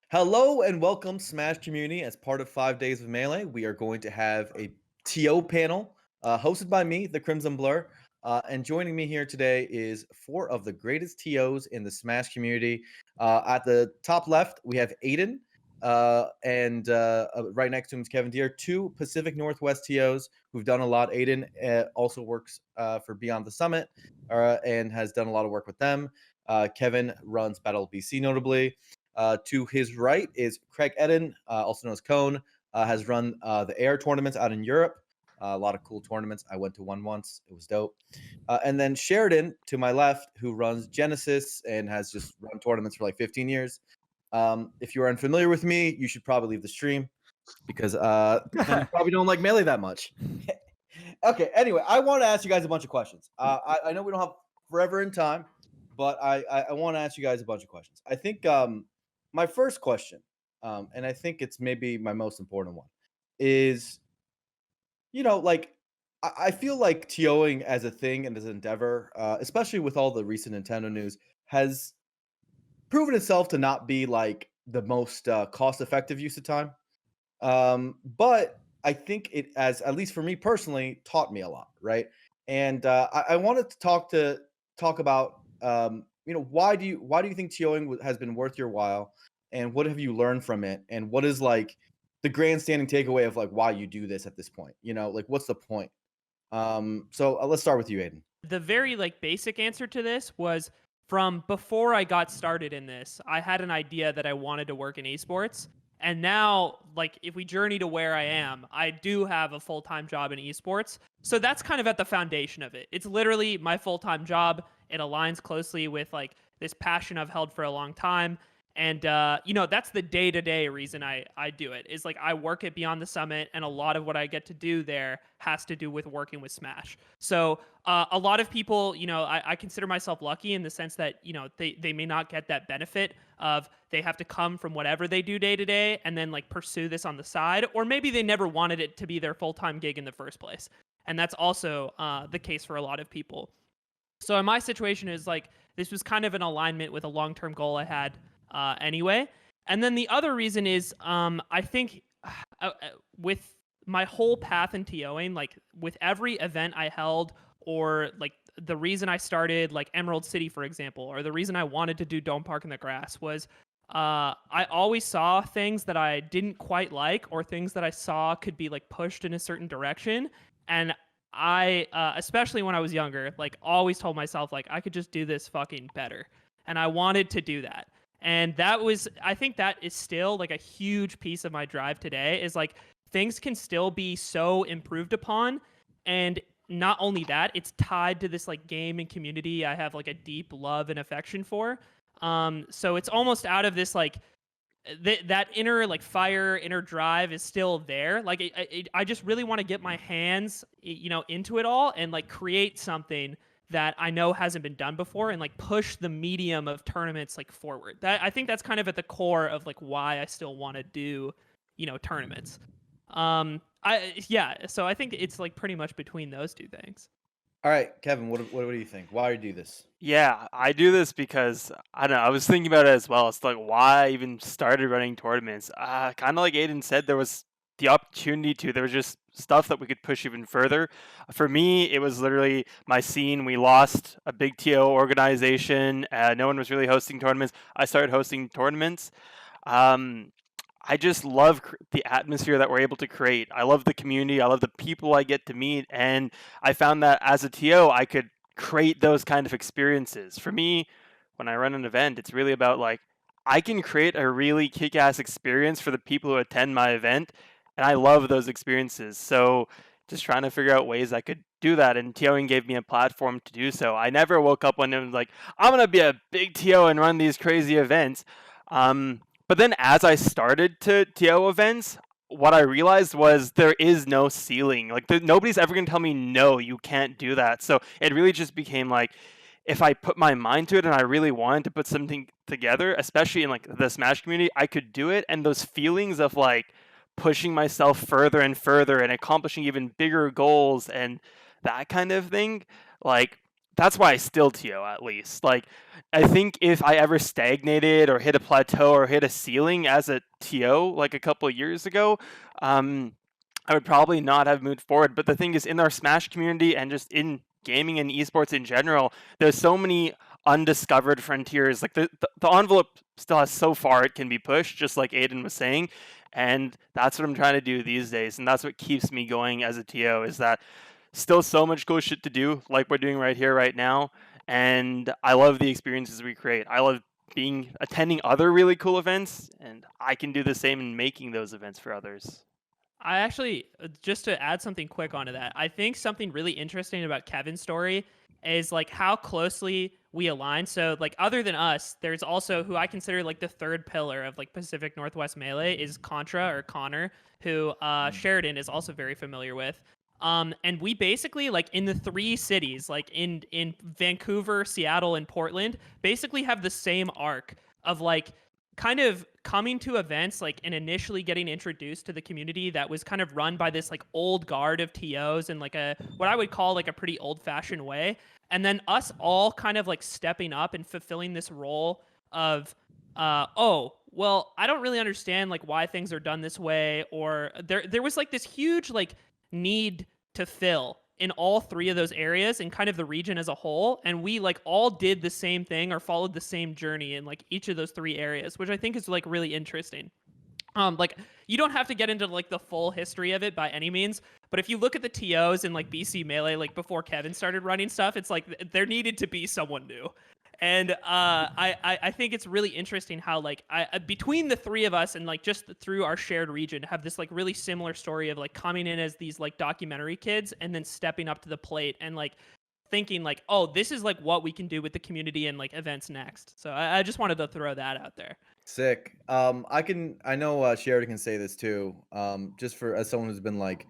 Hello and welcome, Smash community. As part of 5 Days of Melee, we are going to have a TO panel hosted by me, the Crimson Blur. And joining me here today is four of the greatest TOs in the Smash community. At the top left, we have Aiden, and right next to him is Kevin Deere, two Pacific Northwest TOs who've done a lot. Aiden also works for Beyond the Summit and has done a lot of work with them. Kevin runs Battle BC notably. To his right is Craig Eden, also known as Cone, has run the air tournaments out in Europe. A lot of cool tournaments. I went to one once. It was dope. And then Sheridan to my left, who runs Genesis and has just run tournaments for like 15 years. If you are unfamiliar with me, you should probably leave the stream because you probably don't like Melee that much. Okay, anyway, I want to ask you guys a bunch of questions. I know we don't have forever in time, but I want to ask you guys a bunch of questions. I think my first question, and I think it's maybe my most important one, is like I feel like TOing as a thing and as an endeavor, especially with all the recent Nintendo news, has proven itself to not be like the most cost-effective use of time. But I think it, as at least for me personally, taught me a lot, right? And I wanted to talk about why do you think TOing has been worth your while, and what have you learned from it, and what is like the grandstanding takeaway of like why you do this at this point? Like what's the point? So let's start with you, Aiden. The very basic answer to this was from before I got started in this, I had an idea that I wanted to work in esports. And now, if we journey to where I am, I do have a full time job in esports. So that's kind of at the foundation of it. It's literally my full time job. It aligns closely with this passion I've held for a long time. And that's the day-to-day reason I do it, is I work at Beyond the Summit, and a lot of what I get to do there has to do with working with Smash. So a lot of people, I consider myself lucky in the sense that they may not get that benefit of they have to come from whatever they do day to day and then pursue this on the side, or maybe they never wanted it to be their full-time gig in the first place, and that's also the case for a lot of people. So in my situation is this was kind of an alignment with a long-term goal I had anyway. And then the other reason is I think with my whole path in TOing, with every event I held, or the reason I started Emerald City, for example, or the reason I wanted to do Dome Park in the Grass was I always saw things that I didn't quite like, or things that I saw could be pushed in a certain direction. And I, especially when I was younger, always told myself I could just do this fucking better. And I wanted to do that. And I think that is still a huge piece of my drive today, is things can still be so improved upon. And not only that, it's tied to this game and community I have a deep love and affection for. So it's almost out of this that inner fire, inner drive is still there. I just really want to get my hands into it all and create something that I know hasn't been done before, and push the medium of tournaments forward. That, I think that's kind of at the core of why I still want to do tournaments. So I think it's pretty much between those two things. All right, Kevin, what do you think? Why do you do this? Yeah, I do this because I don't know. I was thinking about it as well. It's why I even started running tournaments. Kind of like Aiden said, there was the opportunity to. There was just stuff that we could push even further. For me, it was literally my scene. We lost a big TO organization. No one was really hosting tournaments. I started hosting tournaments. I just love the atmosphere that we're able to create. I love the community. I love the people I get to meet. And I found that as a TO, I could create those kind of experiences. For me, when I run an event, it's really about I can create a really kick-ass experience for the people who attend my event, and I love those experiences. So just trying to figure out ways I could do that, and TOing gave me a platform to do so. I never woke up one day and was I'm gonna be a big TO and run these crazy events. But then as I started to TO events, what I realized was there is no ceiling. Nobody's ever going to tell me, no, you can't do that. So it really just became if I put my mind to it and I really wanted to put something together, especially in the Smash community, I could do it. And those feelings of pushing myself further and further and accomplishing even bigger goals and that kind of thing, that's why I still TO at least. Like, I think if I ever stagnated or hit a plateau or hit a ceiling as a TO like a couple of years ago, I would probably not have moved forward. But the thing is, in our Smash community and just in gaming and esports in general, there's so many undiscovered frontiers. Like the envelope still has so far it can be pushed, just like Aiden was saying. And that's what I'm trying to do these days. And that's what keeps me going as a TO, is that still so much cool shit to do, like we're doing right here, right now. And I love the experiences we create. I love attending other really cool events, and I can do the same in making those events for others. I actually, just to add something quick onto that, I think something really interesting about Kevin's story is like how closely we align. So like other than us, there's also who I consider like the third pillar of like Pacific Northwest Melee is Contra or Connor, who Sheridan is also very familiar with. And we basically like in the three cities, like in Vancouver, Seattle, and Portland, basically have the same arc of like kind of coming to events like and initially getting introduced to the community that was kind of run by this like old guard of TOs and like a what I would call like a pretty old fashioned way. And then us all kind of like stepping up and fulfilling this role of oh, well, I don't really understand like why things are done this way, or there was like this huge like need to fill in all three of those areas and kind of the region as a whole, and we like all did the same thing or followed the same journey in like each of those three areas, which I think is like really interesting. Like you don't have to get into like the full history of it by any means, but if you look at the TOs in like BC Melee, like before Kevin started running stuff, it's like there needed to be someone new. And I think it's really interesting how like between the three of us and like just through our shared region have this like really similar story of like coming in as these like documentary kids and then stepping up to the plate and like thinking like, oh, this is like what we can do with the community and like events next. So I just wanted to throw that out there. Sick. I know Sheridan can say this too. Just for as someone who's been like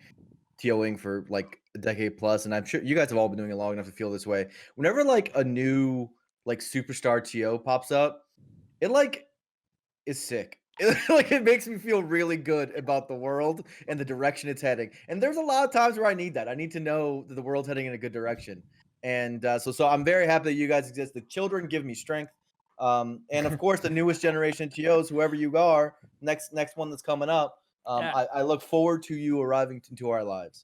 TOing for like a decade plus, and I'm sure you guys have all been doing it long enough to feel this way. Whenever like a new like superstar TO pops up, it like is sick. Like it makes me feel really good about the world and the direction it's heading. And there's a lot of times where I need that. I need to know that the world's heading in a good direction. And so I'm very happy that you guys exist. The children give me strength. And of course, the newest generation TOs, whoever you are, next one that's coming up. Yeah. I look forward to you arriving into our lives.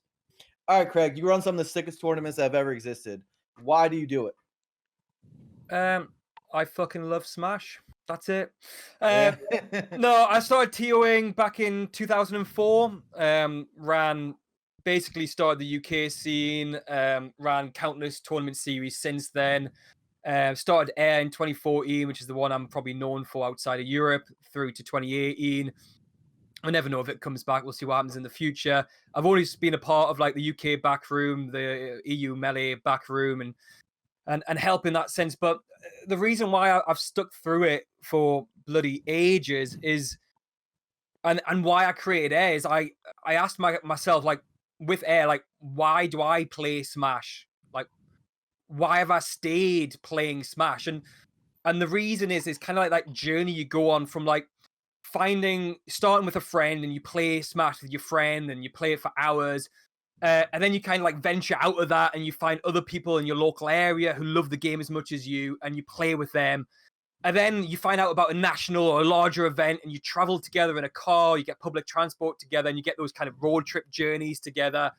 All right, Craig, you run some of the sickest tournaments that have ever existed. Why do you do it? I fucking love Smash. That's it. Yeah. No, I started TOing back in 2004. Basically started the UK scene. Ran countless tournament series since then. Started Air in 2014, which is the one I'm probably known for outside of Europe, through to 2018. I never know if it comes back. We'll see what happens in the future. I've always been a part of like the UK backroom, the EU Melee backroom, and help in that sense. But the reason why I've stuck through it for bloody ages is, and why I created Air is I asked myself, like, with Air, like, why do I play Smash? Like, why have I stayed playing Smash? And the reason is kind of like that journey you go on from like starting with a friend and you play Smash with your friend and you play it for hours. And then you kind of like venture out of that and you find other people in your local area who love the game as much as you and you play with them. And then you find out about a national or a larger event and you travel together in a car, you get public transport together and you get those kind of road trip journeys together.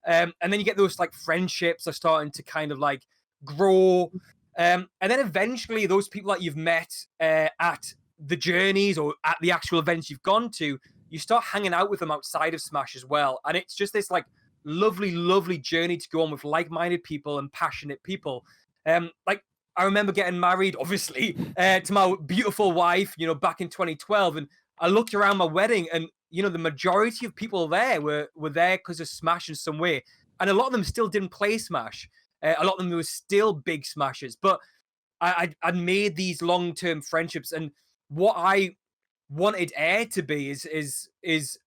And then you get those like friendships are starting to kind of like grow. And then eventually those people that you've met at the journeys or at the actual events you've gone to, you start hanging out with them outside of Smash as well. And it's just this like lovely journey to go on with like-minded people and passionate people. Like I remember getting married, obviously, to my beautiful wife, you know, back in 2012. And I looked around my wedding and, you know, the majority of people there were there because of Smash in some way. And a lot of them still didn't play Smash. A lot of them were still big Smashers. But I'd made these long-term friendships. And what I wanted Air to be is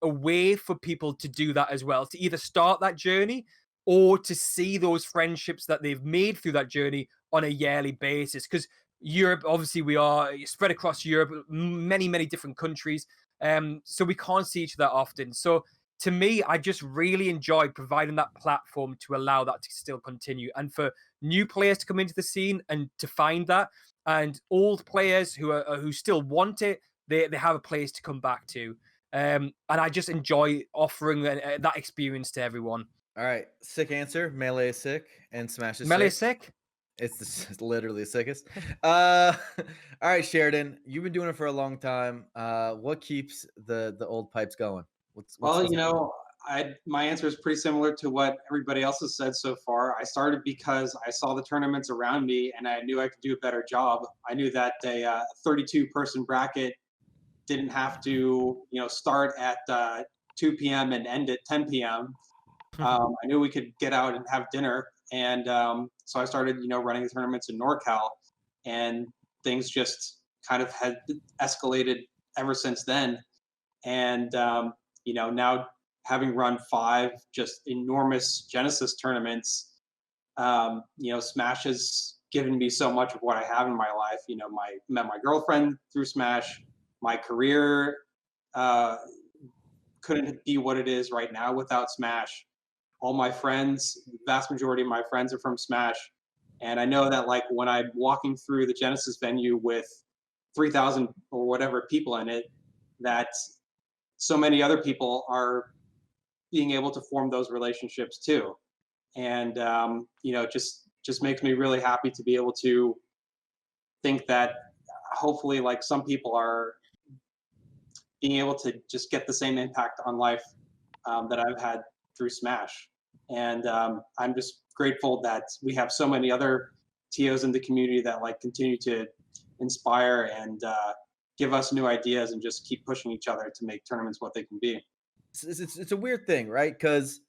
a way for people to do that as well, to either start that journey or to see those friendships that they've made through that journey on a yearly basis. Because Europe, obviously, we are spread across Europe, many different countries, so we can't see each other often. So to me, I just really enjoy providing that platform to allow that to still continue and for new players to come into the scene and to find that, and old players who still want it, they have a place to come back to. And I just enjoy offering that experience to everyone. All right, sick answer. Melee is sick, and Smash is Melee sick. sick. It's literally the sickest. All right, Sheridan, you've been doing it for a long time. What keeps the old pipes going? Well, what's you know, my answer is pretty similar to what everybody else has said so far. I started because I saw the tournaments around me and I knew I could do a better job. I knew that a 32-person bracket didn't have to, start at 2 p.m. and end at 10 p.m. I knew we could get out and have dinner. And so I started, running the tournaments in NorCal, and things just kind of had escalated ever since then. And, now having run 5 just enormous Genesis tournaments, Smash has given me so much of what I have in my life. Met my girlfriend through Smash. My career couldn't be what it is right now without Smash. All my friends, the vast majority of my friends are from Smash. And I know that like when I'm walking through the Genesis venue with 3,000 or whatever people in it, that so many other people are being able to form those relationships too. And, just makes me really happy to be able to think that hopefully like some people are being able to just get the same impact on life that I've had through Smash. And I'm just grateful that we have so many other TOs in the community that like continue to inspire and give us new ideas and just keep pushing each other to make tournaments what they can be. It's a weird thing, right? Because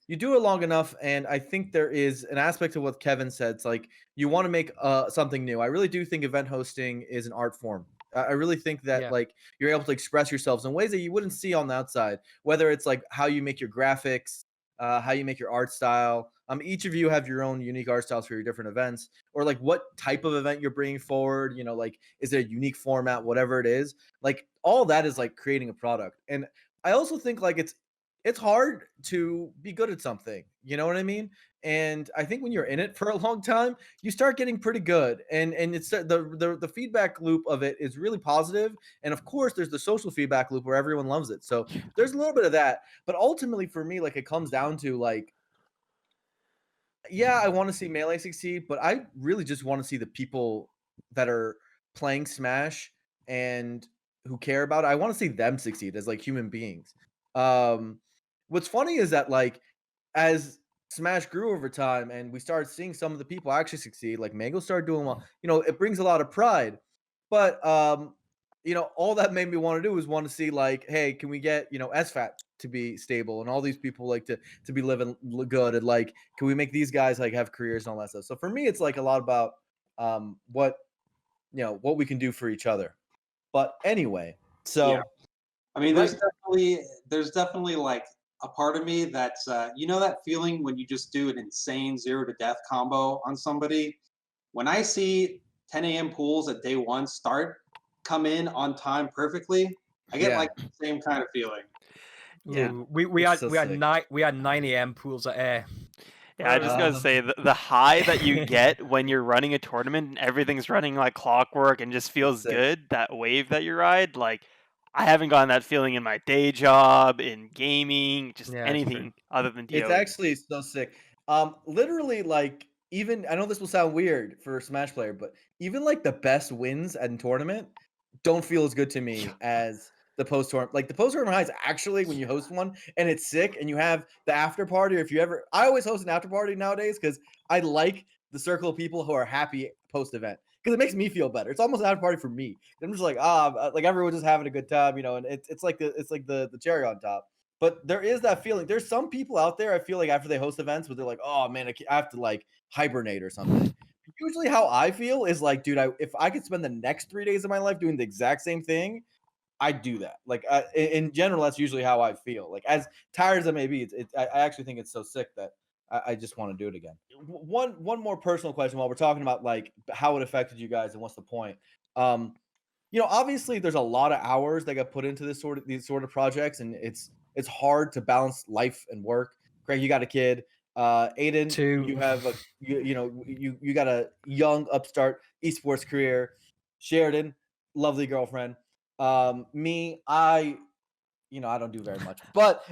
you do it long enough, and I think there is an aspect of what Kevin said. It's like you want to make something new. I really do think event hosting is an art form. I really think that like you're able to express yourselves in ways that you wouldn't see on the outside. Whether it's like how you make your graphics, how you make your art style. Each of you have your own unique art styles for your different events, or like what type of event you're bringing forward. Like is it a unique format, whatever it is. Like all that is like creating a product. And I also think like it's hard to be good at something. You know what I mean? And I think when you're in it for a long time, you start getting pretty good. And it's the feedback loop of it is really positive. And of course, there's the social feedback loop where everyone loves it. So there's a little bit of that. But ultimately, for me, like it comes down to like, yeah, I want to see Melee succeed, but I really just want to see the people that are playing Smash and who care about it. I want to see them succeed as like human beings. What's funny is that like as Smash grew over time and we started seeing some of the people actually succeed, like Mango started doing well, it brings a lot of pride. But all that made me want to do is want to see like, hey, can we get, SFAT to be stable and all these people like to be living good, and like can we make these guys like have careers and all that stuff. So for me it's like a lot about what we can do for each other. But anyway, so yeah. I mean, there's definitely like a part of me that's that feeling when you just do an insane 0 to death combo on somebody. When I see 10 a.m. pools at day 1 start come in on time perfectly, I get like the same kind of feeling. Yeah, we had 9 a.m. pools at Air. Yeah, I just gotta say the high that you get when you're running a tournament and everything's running like clockwork and just feels good. That wave that you ride, like I haven't gotten that feeling in my day job, in gaming, just anything other than DO. It's actually so sick. Literally, like even I know this will sound weird for a Smash player, but even like the best wins at a tournament don't feel as good to me as the post tournament. Like the post tournament high is actually when you host one and it's sick and you have the after party. Or if you ever, I always host an after party nowadays because I like the circle of people who are happy post event because it makes me feel better. It's almost an after party for me. I'm just like like everyone's just having a good time, and it's like the cherry on top. But there is that feeling. There's some people out there I feel like after they host events where they're like, oh man, I have to like hibernate or something. Usually how I feel is like, dude, if I could spend the next 3 days of my life doing the exact same thing, I'd do that. Like in general, that's usually how I feel. Like as tired as I may be, I actually think it's so sick that I just want to do it again. One more personal question while we're talking about like how it affected you guys and what's the point. Obviously there's a lot of hours that got put into these sort of projects, and it's hard to balance life and work. Craig, you got a kid. Aiden, 2. you have you got a young upstart esports career. Sheridan, lovely girlfriend. Me, I don't do very much, but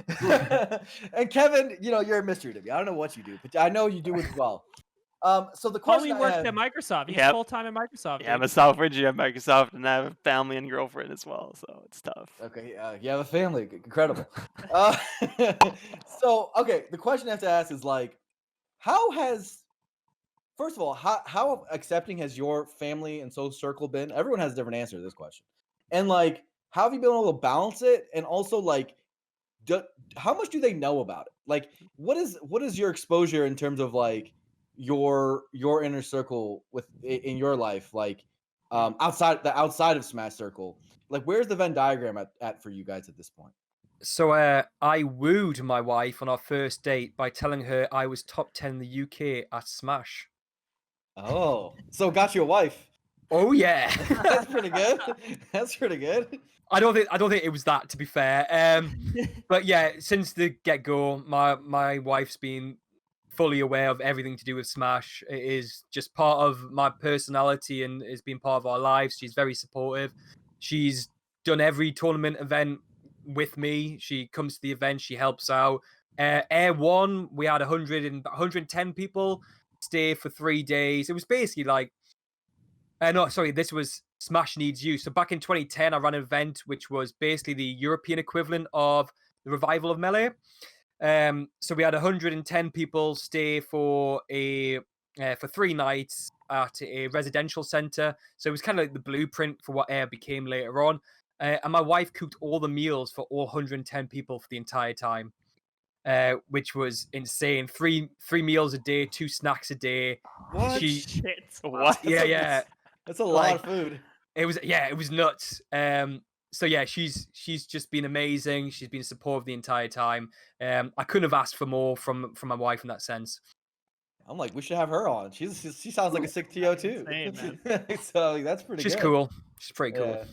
and Kevin, you're a mystery to me. I don't know what you do, but I know you do it well. So the question Homie I worked have, at Microsoft. He's Yep. full time at Microsoft. Yeah, I'm dude. a software engineer at Microsoft, and I have a family and girlfriend as well, so it's tough. okay, you have a family, incredible. So okay, the question I have to ask is like, how has first of all, how accepting has your family and social circle been? Everyone has a different answer to this question, and like, how have you been able to balance it? And also, like, do, how much do they know about it? Like, what is your exposure in terms of like your inner circle in your life, like outside of Smash Circle? Like, where's the Venn diagram at for you guys at this point? So I wooed my wife on our first date by telling her I was top 10 in the UK at Smash. Oh, so got you a wife. Oh yeah. That's pretty good. That's pretty good. I don't think it was that, to be fair. But yeah, since the get go, my wife's been fully aware of everything to do with Smash. It is just part of my personality and has been part of our lives. She's very supportive. She's done every tournament event with me. She comes to the event. She helps out. Air One, we had 110 people stay for 3 days. It was basically like, no, sorry, this was Smash Needs You. So back in 2010, I ran an event which was basically the European equivalent of the revival of Melee. So we had 110 people stay for 3 nights at a residential center. So it was kind of like the blueprint for what Air became later on. And my wife cooked all the meals for all 110 people for the entire time, which was insane. Three meals a day, 2 snacks a day. What? Shit. What? Yeah. That's a lot Like, of food. It was nuts. So yeah, she's just been amazing. She's been supportive the entire time. I couldn't have asked for more from my wife in that sense. I'm like, we should have her on. She sounds like a sick TO too. Insane, So that's pretty She's good. cool. She's pretty cool. Yeah.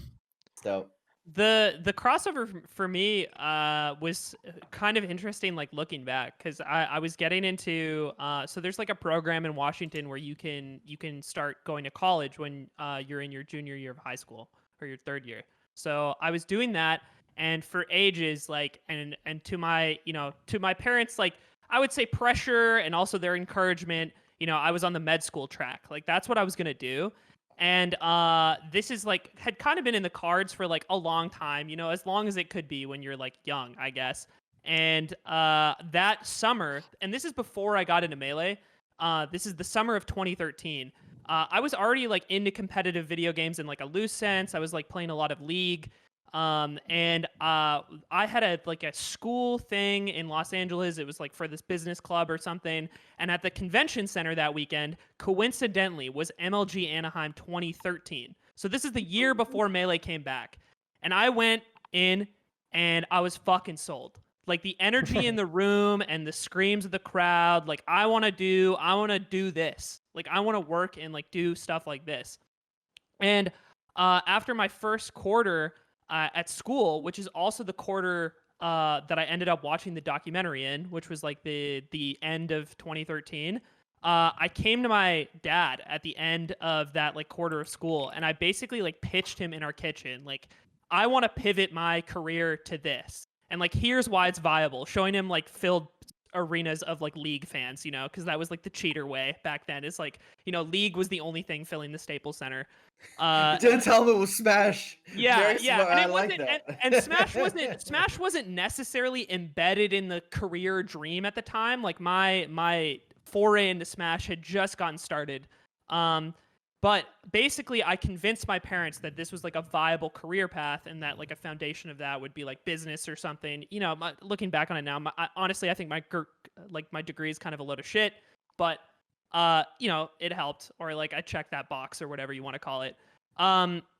So The crossover for me was kind of interesting, like looking back, because I was getting into so there's like a program in Washington where you can start going to college when you're in your junior year of high school or your third year. So I was doing that, and for ages, like, and to my to my parents, like, I would say pressure and also their encouragement, I was on the med school track. Like, that's what I was gonna do. And this is like had kind of been in the cards for like a long time, as long as it could be when you're like young, I guess. And that summer, and this is before I got into Melee, this is the summer of 2013. I was already like into competitive video games in like a loose sense. I was like playing a lot of League. And I had a school thing in Los Angeles. It was like for this business club or something. And at the convention center that weekend, coincidentally, was MLG Anaheim 2013. So this is the year before Melee came back. And I went in and I was fucking sold. Like, the energy in the room and the screams of the crowd, like, I want to do this. Like, I want to work and like do stuff like this. And after my first quarter at school, which is also the quarter that I ended up watching the documentary in, which was like the end of 2013. I came to my dad at the end of that like quarter of school, and I basically like pitched him in our kitchen, like, I want to pivot my career to this, and like, here's why it's viable. Showing him like filled arenas of like League fans, because that was like the cheater way back then. It's like, League was the only thing filling the Staples Center. you didn't tell him it was Smash. Yeah, Very yeah, smart. and I it like wasn't, that. and Smash wasn't necessarily embedded in the career dream at the time. Like, my foray into Smash had just gotten started. But basically, I convinced my parents that this was like a viable career path, and that like a foundation of that would be like business or something. Looking back on it now, honestly, I think my degree is kind of a load of shit. But it helped, or like I checked that box or whatever you want to call it.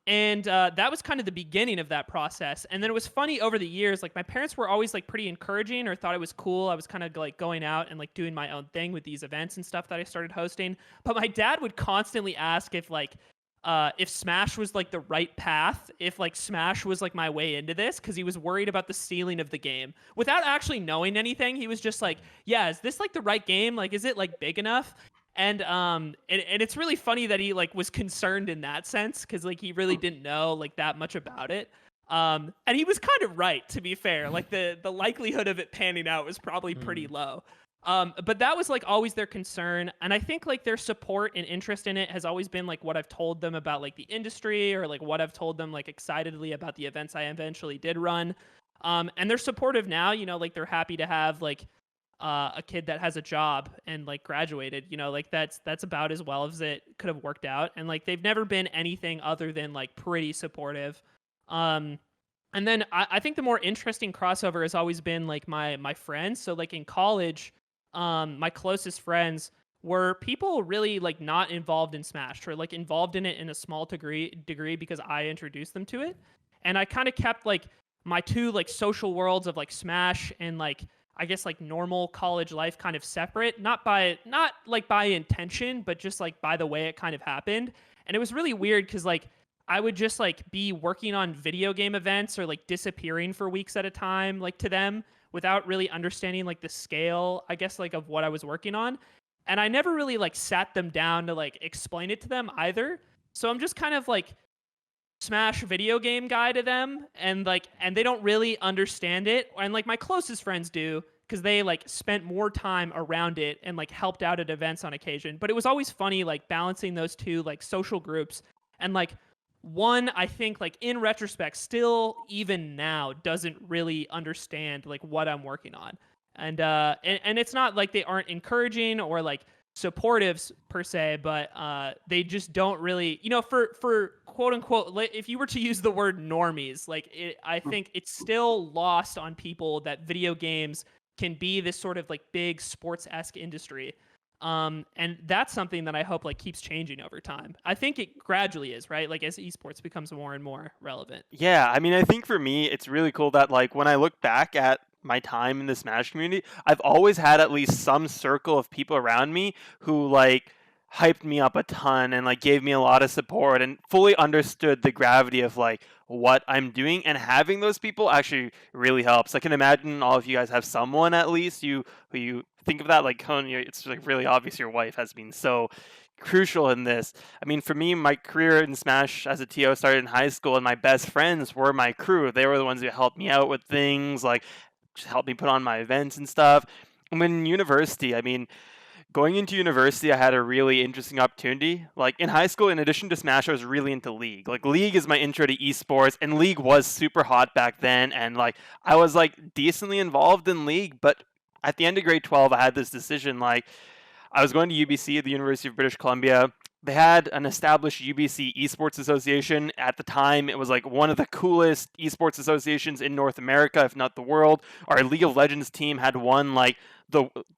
And that was kind of the beginning of that process. And then it was funny over the years, like, my parents were always like pretty encouraging, or thought it was cool. I was kind of like going out and like doing my own thing with these events and stuff that I started hosting. But my dad would constantly ask if like if Smash was like the right path, if like Smash was like my way into this, because he was worried about the ceiling of the game without actually knowing anything. He was just like, yeah, is this like the right game? Like, is it like big enough? And it's really funny that he like was concerned in that sense, because like he really didn't know like that much about it. And he was kind of right, to be fair. Like the likelihood of it panning out was probably pretty low. But that was like always their concern. And I think like their support and interest in it has always been like what I've told them about like the industry, or like what I've told them like excitedly about the events I eventually did run. And they're supportive now, you know, like they're happy to have like a kid that has a job and like graduated, you know, like that's about as well as it could have worked out. And like they've never been anything other than like pretty supportive. And then I think the more interesting crossover has always been like my friends. So like in college, my closest friends were people really like not involved in Smash, or like involved in it in a small degree because I introduced them to it. And I kind of kept like my two like social worlds of like Smash and like I guess like normal college life kind of separate, not like by intention, but just like by the way it kind of happened. And it was really weird because like I would just like be working on video game events or like disappearing for weeks at a time, like to them, without really understanding like the scale, I guess, like of what I was working on. And I never really like sat them down to like explain it to them either. So I'm just kind of like Smash video game guy to them, and they don't really understand it. And like my closest friends do, because they like spent more time around it and like helped out at events on occasion. But it was always funny like balancing those two like social groups. And like one, I think like in retrospect still even now doesn't really understand like what I'm working on. And it's not like they aren't encouraging or like supportive per se, but they just don't really, you know, for quote unquote, if you were to use the word normies, like I think it's still lost on people that video games can be this sort of like big sports-esque industry. And that's something that I hope like keeps changing over time. I think it gradually is, right? Like as esports becomes more and more relevant. Yeah, I mean, I think for me, it's really cool that like when I look back at my time in the Smash community, I've always had at least some circle of people around me who like hyped me up a ton and like gave me a lot of support and fully understood the gravity of like what I'm doing, and having those people actually really helps. I can imagine all of you guys have someone at least who you think of that like, oh, it's like really obvious your wife has been so crucial in this. I mean, for me, my career in Smash as a TO started in high school, and my best friends were my crew. They were the ones who helped me out with things, like just helped me put on my events and stuff. And when in university, I mean, going into university, I had a really interesting opportunity. Like in high school, in addition to Smash, I was really into League. Like League is my intro to esports, and League was super hot back then. And like I was like decently involved in League, but at the end of grade 12, I had this decision. Like I was going to UBC, the University of British Columbia. They had an established UBC Esports Association. At the time, it was like one of the coolest esports associations in North America, if not the world. Our League of Legends team had won like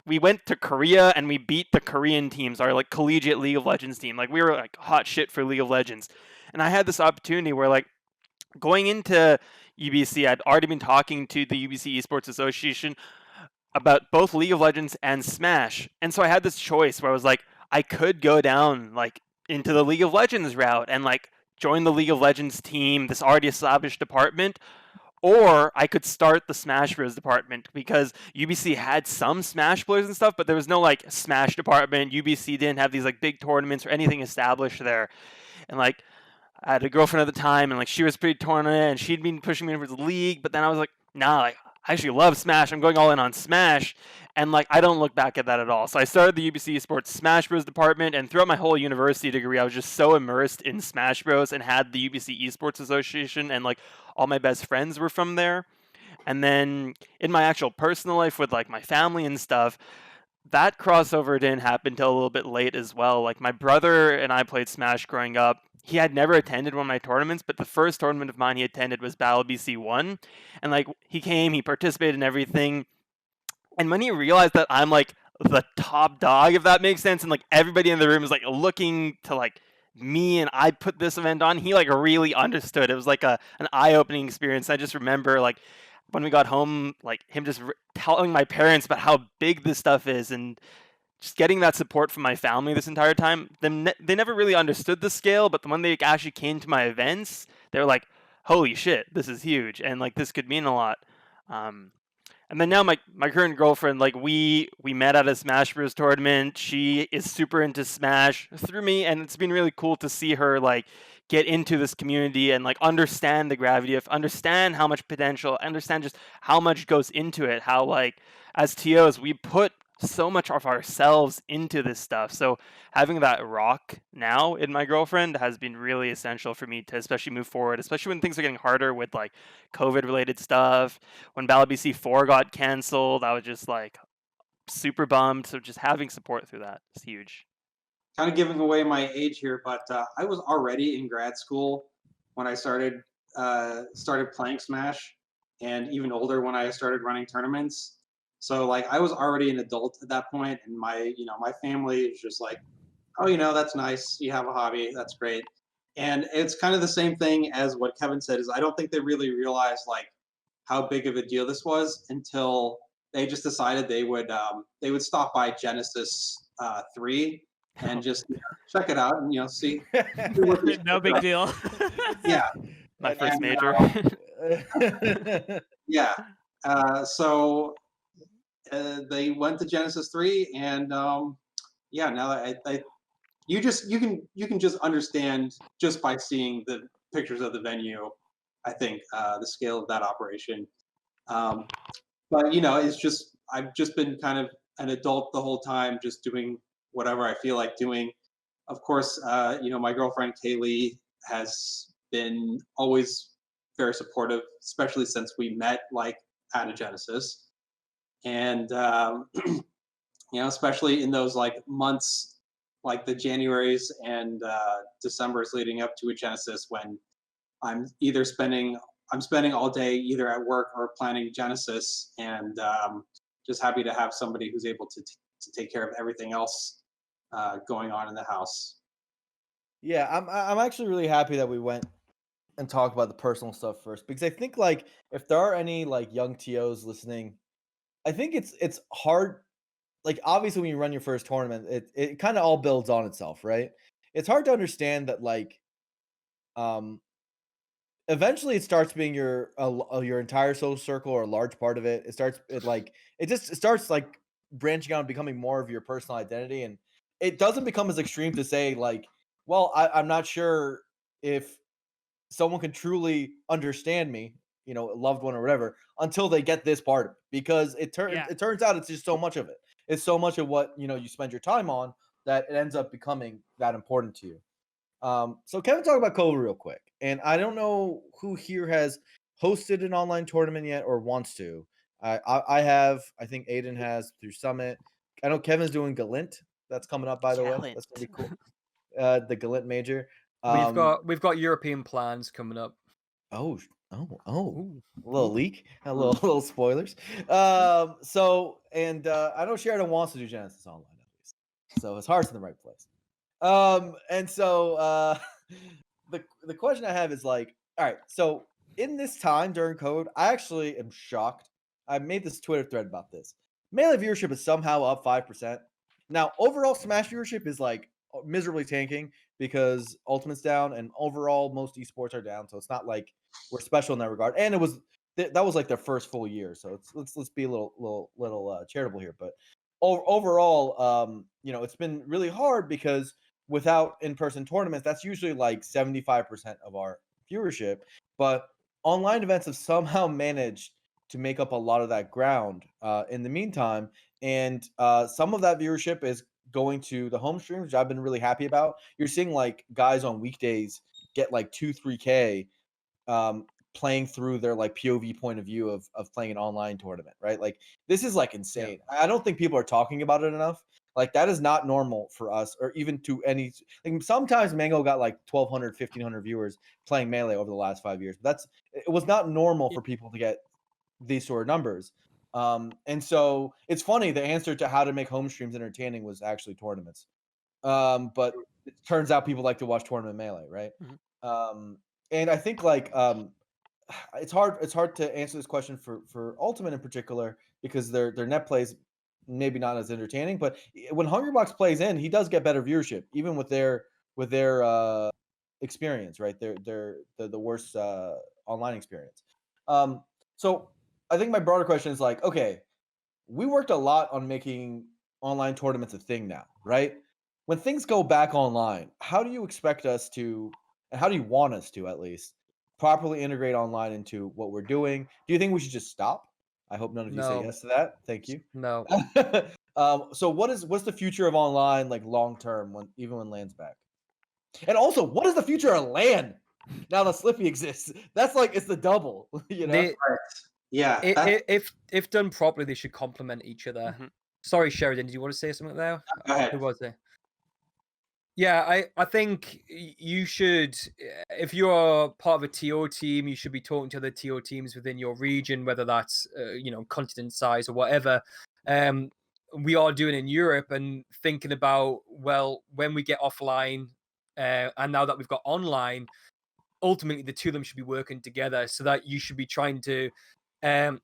we went to Korea and we beat the Korean teams, our like collegiate League of Legends team. Like we were like hot shit for League of Legends. And I had this opportunity where like going into UBC, I'd already been talking to the UBC Esports Association about both League of Legends and Smash. And so I had this choice where I was like, I could go down like into the League of Legends route and like join the League of Legends team, this already established department, or I could start the Smash Bros department, because UBC had some Smash players and stuff, but there was no like Smash department. UBC didn't have these like big tournaments or anything established there. And like I had a girlfriend at the time, and like she was pretty torn on it, and she'd been pushing me towards the League, but then I was like, nah, like I actually love Smash. I'm going all in on Smash. And like I don't look back at that at all. So I started the UBC Esports Smash Bros department, and throughout my whole university degree, I was just so immersed in Smash Bros and had the UBC Esports Association, and like all my best friends were from there. And then in my actual personal life with like my family and stuff, that crossover didn't happen till a little bit late as well. Like my brother and I played Smash growing up. He had never attended one of my tournaments, but the first tournament of mine he attended was Battle BC 1. And like he came, he participated in everything. And when he realized that I'm like the top dog, if that makes sense, and like everybody in the room is like looking to like me and I put this event on, he like really understood. It was like an eye-opening experience. I just remember like when we got home, like him just telling my parents about how big this stuff is, and just getting that support from my family this entire time. They never really understood the scale, but when they actually came to my events, they were like, "Holy shit, this is huge," and like this could mean a lot. And then now my current girlfriend, like we met at a Smash Bros tournament. She is super into Smash through me, and it's been really cool to see her like get into this community and like understand the gravity of, understand how much potential, understand just how much goes into it. How like as TOs we put so much of ourselves into this stuff. So having that rock now in my girlfriend has been really essential for me to especially move forward, especially when things are getting harder with like COVID related stuff. When Battle BC 4 got canceled, I was just like super bummed. So just having support through that is huge. Kind of giving away my age here, but I was already in grad school when I started playing Smash, and even older when I started running tournaments. So like I was already an adult at that point, and my family is just like, oh, that's nice. You have a hobby. That's great. And it's kind of the same thing as what Kevin said, is I don't think they really realized like how big of a deal this was until they just decided they would stop by Genesis 3 and just check it out and see. No big deal. Yeah. My first major. Yeah. So they went to Genesis 3, and yeah, now you can just understand just by seeing the pictures of the venue, I think, the scale of that operation. But it's just, I've just been kind of an adult the whole time, just doing whatever I feel like doing. Of course, my girlfriend Kaylee has been always very supportive, especially since we met like at a Genesis. And especially in those like months, like the Januaries and Decembers leading up to a Genesis, when I'm spending all day either at work or planning Genesis, and just happy to have somebody who's able to take care of everything else going on in the house. Yeah, I'm actually really happy that we went and talked about the personal stuff first, because I think like if there are any like young TOs listening, I think it's hard. Like obviously when you run your first tournament, it kind of all builds on itself, right? It's hard to understand that like um eventually it starts being your entire social circle, or a large part of it. It starts like branching out and becoming more of your personal identity, and it doesn't become as extreme to say like, well, I'm not sure if someone can truly understand me, a loved one or whatever, until they get this part of it, because it turns out it's just so much of it. It's so much of what you spend your time on that it ends up becoming that important to you. So Kevin, talk about COVID real quick. And I don't know who here has hosted an online tournament yet or wants to. I have. I think Aiden has through Summit. I know Kevin's doing Galint. That's coming up, by the way. That's gonna be cool. The Galint major. We've got European plans coming up. Oh, Ooh. a little leak, a little spoilers. So and I know Sheridan wants to do Genesis online at least, so his heart's in the right place. And so the question I have is like, all right, so in this time during COVID, I actually am shocked. I made this Twitter thread about this. Melee viewership is somehow up 5%. Now, overall Smash viewership is like miserably tanking because Ultimate's down, and overall most esports are down. So it's not like we're special in that regard. And it was that was like their first full year. So let's be a little charitable here. But overall, it's been really hard because without in-person tournaments, that's usually like 75% of our viewership. But online events have somehow managed to make up a lot of that ground in the meantime. And some of that viewership is going to the home streams, which I've been really happy about. You're seeing like guys on weekdays get like 2-3K playing through their like POV point of view of playing an online tournament, right? Like this is like insane. Yeah. I don't think people are talking about it enough. Like that is not normal for us, or even to any. Like sometimes Mango got like 1,200, 1,500 viewers playing Melee over the last 5 years. But it was not normal for people to get these sort of numbers. And so it's funny. The answer to how to make home streams entertaining was actually tournaments. But it turns out people like to watch tournament Melee, right? Mm-hmm. And I think like it's hard to answer this question for Ultimate in particular, because their net plays maybe not as entertaining. But when Hungrybox plays in, he does get better viewership, even with their experience, right? The worst online experience. So I think my broader question is like, okay, we worked a lot on making online tournaments a thing now, right? When things go back online, how do you expect us to, and how do you want us to at least, properly integrate online into what we're doing? Do you think we should just stop? I hope none of you say No, yes to that. Thank you. no. So what's the future of online like long term when even when LAN's back? And also, what is the future of LAN now that Slippy exists? That's like it's the double, you know? They, Right. Yeah. if done properly, they should complement each other. Mhm. Sorry, Sheridan, did you want to say something there? Go ahead. Who was it? Yeah, I think you should, if you're part of a TO team, you should be talking to other TO teams within your region, whether that's continent size or whatever. We are doing in Europe and thinking about, well, when we get offline, and now that we've got online, ultimately the two of them should be working together, so that you should be trying to um,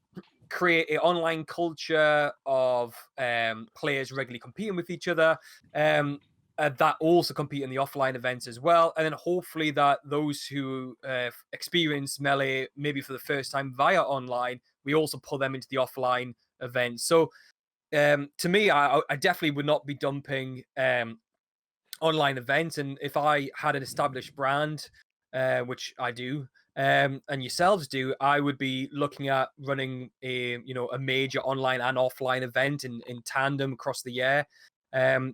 create an online culture of players regularly competing with each other, that also compete in the offline events as well. And then hopefully that those who experience Melee maybe for the first time via online, we also pull them into the offline events. So to me, I definitely would not be dumping online events. And if I had an established brand, which I do, and yourselves do, I would be looking at running a major online and offline event in tandem across the year.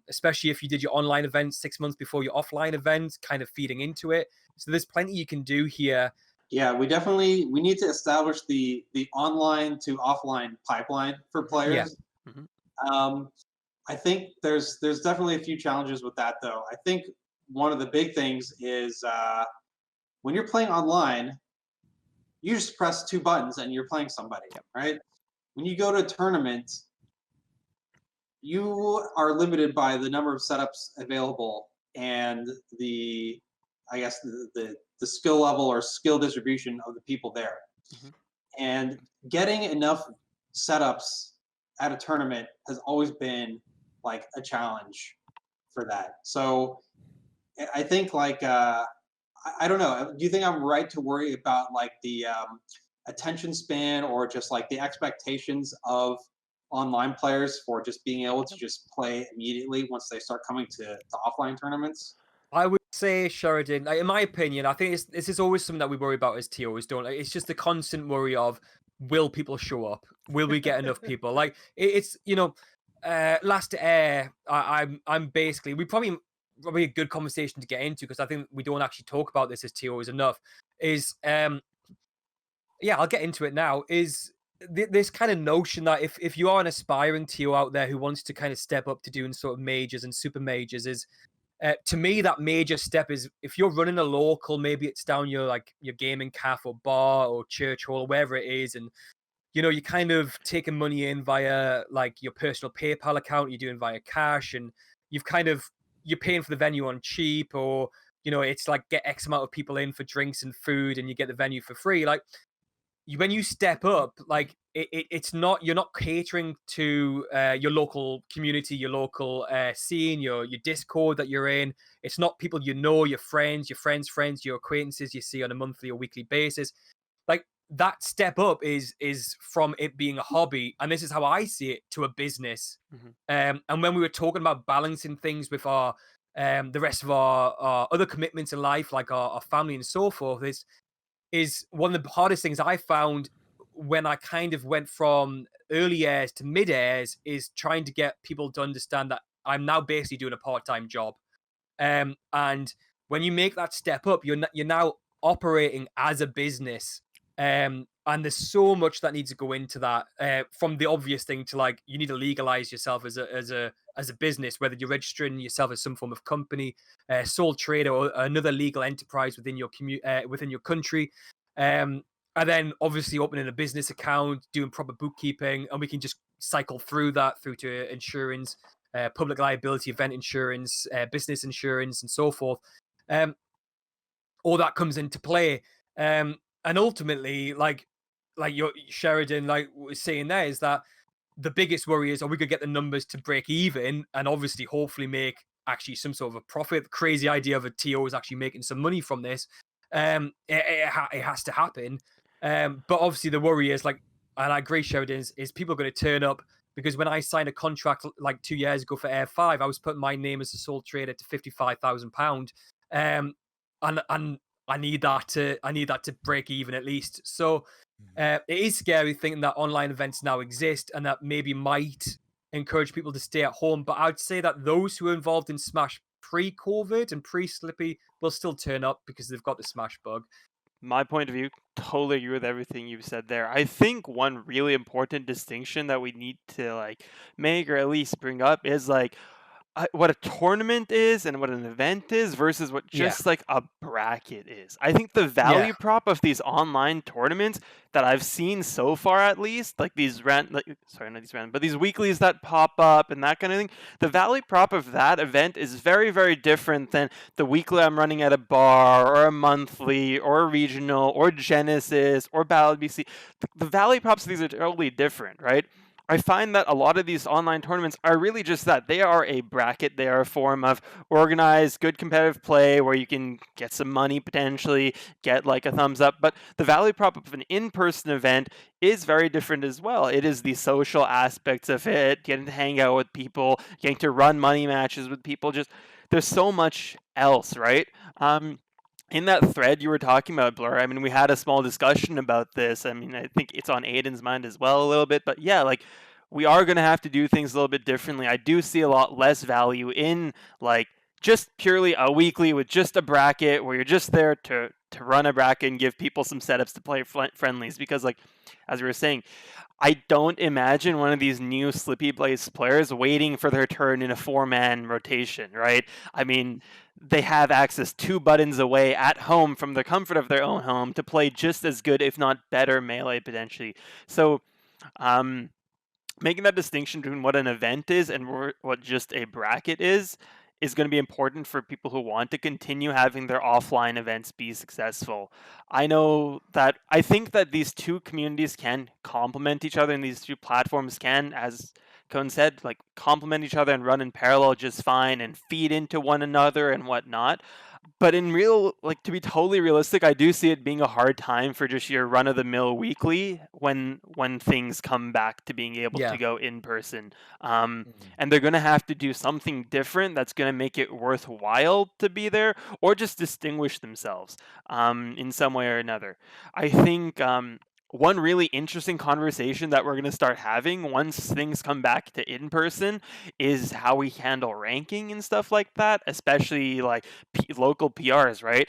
Especially if you did your online event 6 months before your offline event, kind of feeding into it. So there's plenty you can do here. Yeah, we need to establish the online to offline pipeline for players. Mhm. I think there's definitely a few challenges with that though. I think one of the big things is when you're playing online, you just press two buttons and you're playing somebody, right? When you go to a tournament, you are limited by the number of setups available and the skill level or skill distribution of the people there. Mhm. And getting enough setups at a tournament has always been like a challenge for that. So I think like I don't know. Do you think I'm right to worry about like the attention span or just like the expectations of online players for just being able to just play immediately once they start coming to offline tournaments? I would say, Sheridan, like, in my opinion, I think this is always something that we worry about as TOs, don't like, it's just the constant worry of, will people show up? Will we get enough people? Like it's last air, I'm basically, probably a good conversation to get into, because I think we don't actually talk about this as TOs enough, is I'll get into it now, is this kind of notion that if you are an aspiring TO out there who wants to kind of step up to doing sort of majors and super majors, is to me, that major step is if you're running a local, maybe it's down your gaming cafe or bar or church hall or wherever it is, and you're kind of taking money in via like your personal PayPal account, you're doing via cash, and you're paying for the venue on cheap, or it's like get X amount of people in for drinks and food, and you get the venue for free. Like when you step up, like it's not, you're not catering to your local community, your local scene, your Discord that you're in. It's not people your friends, your acquaintances you see on a monthly or weekly basis. Like that step up is from it being a hobby, and this is how I see it, to a business. Mhm. And when we were talking about balancing things with our the rest of our other commitments in life, like our family and so forth, is one of the hardest things I found when I kind of went from early airs to mid airs, is trying to get people to understand that I'm now basically doing a part-time job. And when you make that step up, you're now operating as a business. And there's so much that needs to go into that, from the obvious thing to like, you need to legalize yourself as a business, whether you're registering yourself as some form of company, sole trader, or another legal enterprise within your within your country. And then obviously opening a business account, doing proper bookkeeping, and we can just cycle through that through to insurance, public liability, event insurance, business insurance, and so forth. All that comes into play. And ultimately, like your Sheridan like was saying there, is that the biggest worry is, are we going to get the numbers to break even and obviously hopefully make actually some sort of a profit? The crazy idea of a TO is actually making some money from this. It has to happen. But obviously the worry is, like, and I agree, Sheridan, is people going to turn up? Because when I signed a contract like 2 years ago for Air 5, I was putting my name as a sole trader to £55,000. And I need that to break even at least. So it is scary thinking that online events now exist and that maybe might encourage people to stay at home. But I'd say that those who are involved in Smash pre-COVID and pre-Slippy will still turn up because they've got the Smash bug. My point of view, totally agree with everything you've said there. I think one really important distinction that we need to like make or at least bring up is like what a tournament is and what an event is versus what Yeah. just like a bracket is. I think the value prop of these online tournaments that I've seen so far, at least, like these these weeklies that pop up and that kind of thing, the value prop of that event is very, very different than the weekly I'm running at a bar or a monthly or a regional or Genesis or Battle BC. The value props of these are totally different, right? I find that a lot of these online tournaments are really just that. They are a bracket. They are a form of organized, good competitive play where you can get some money potentially, get like a thumbs up. But the value prop of an in-person event is very different as well. It is the social aspects of it, getting to hang out with people, getting to run money matches with people. Just there's so much else, right? In that thread you were talking about, Blur, I mean, we had a small discussion about this. I mean, I think it's on Aiden's mind as well a little bit. But yeah, like, we are going to have to do things a little bit differently. I do see a lot less value in, like, just purely a weekly with just a bracket where you're just there to run a bracket and give people some setups to play friendlies. Because, like, as we were saying, I don't imagine one of these new Slippy Blaze players waiting for their turn in a 4-man rotation, right? I mean, they have access 2 buttons away at home from the comfort of their own home to play just as good, if not better, Melee potentially. So, making that distinction between what an event is and what just a bracket is going to be important for people who want to continue having their offline events be successful. I think that these two communities can complement each other, and these two platforms can, as Cone said, like, complement each other and run in parallel just fine and feed into one another and whatnot. But in real, like, to be totally realistic, I do see it being a hard time for just your run-of-the-mill weekly when things come back to being able to go in person. And they're going to have to do something different that's going to make it worthwhile to be there, or just distinguish themselves in some way or another. I think one really interesting conversation that we're going to start having once things come back to in-person is how we handle ranking and stuff like that, especially like local PRs, right?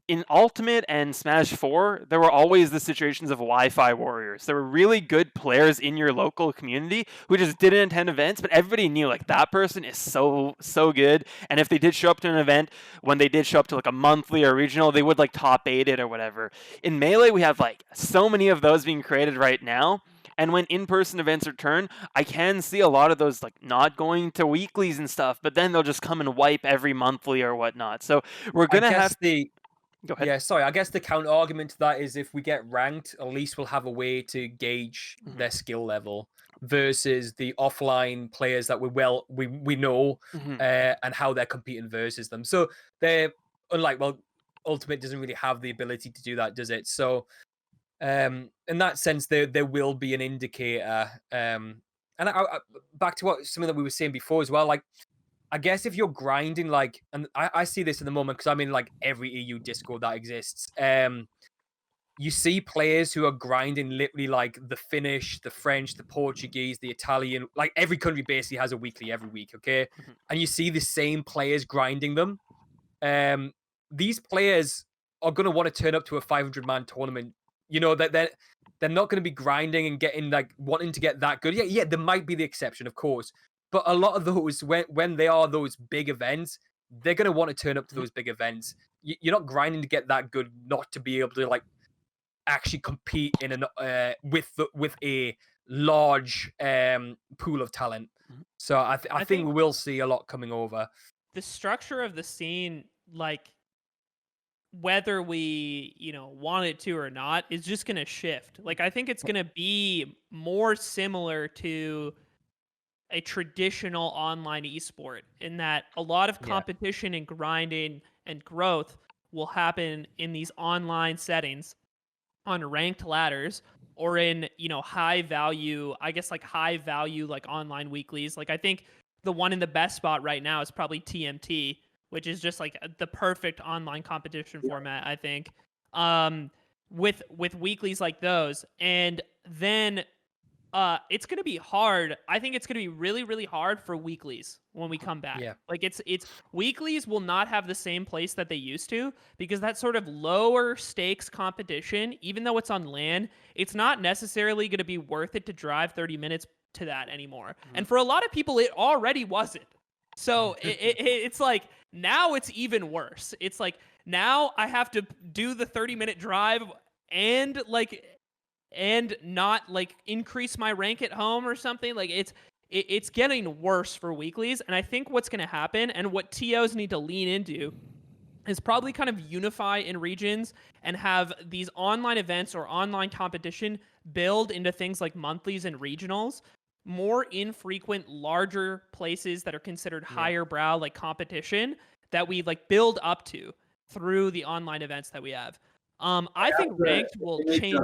In Ultimate and Smash 4, there were always the situations of Wi-Fi warriors. There were really good players in your local community who just didn't attend events, but everybody knew, like, that person is so good. And if they did show up to an event, when they did show up to like a monthly or regional, they would like top 8 it or whatever. In Melee, we have like so many of those being created right now. And when in-person events return, I can see a lot of those like not going to weeklies and stuff, but then they'll just come and wipe every monthly or whatnot. So we're going to have... Go ahead. Yeah, sorry. I guess the counter argument to that is if we get ranked, at least we'll have a way to gauge their skill level versus the offline players that we know and how they're competing versus them. So they're unlike, well, Ultimate doesn't really have the ability to do that, does it? So in that sense, there will be an indicator. And back to something that we were saying before as well, like, I guess if you're grinding, like, and I see this at the moment because I'm in like every EU Discord that exists. You see players who are grinding literally like the Finnish, the French, the Portuguese, the Italian, like every country basically has a weekly every week, okay? And you see the same players grinding them. These players are going to want to turn up to a 500-man tournament. You know, that they're not going to be grinding and getting like wanting to get that good. Yeah, there might be the exception, of course. But a lot of those, when they are those big events, they're going to want to turn up to those big events. You're not grinding to get that good, not to be able to like actually compete in with a large pool of talent. So I think we will see a lot coming over. The structure of the scene, like, whether we, want it to or not, is just going to shift. Like, I think it's going to be more similar to a traditional online esport in that a lot of Yeah. competition and grinding and growth will happen in these online settings on ranked ladders or in, high value, I guess like high value, like online weeklies. Like, I think the one in the best spot right now is probably TMT, which is just like the perfect online competition format, I think. With weeklies like those. And then it's going to be hard. I think it's going to be really, really hard for weeklies when we come back. Yeah. Like it's weeklies will not have the same place that they used to, because that sort of lower stakes competition, even though it's on LAN, it's not necessarily going to be worth it to drive 30 minutes to that anymore. And for a lot of people, it already wasn't. So it's like now it's even worse. It's like now I have to do the 30-minute drive and not like increase my rank at home or something. Like it's getting worse for weeklies. And I think what's going to happen, and what TOs need to lean into, is probably kind of unify in regions and have these online events or online competition build into things like monthlies and regionals, more infrequent, larger places that are considered higher brow, like competition, that we like build up to through the online events that we have. I think ranked will change.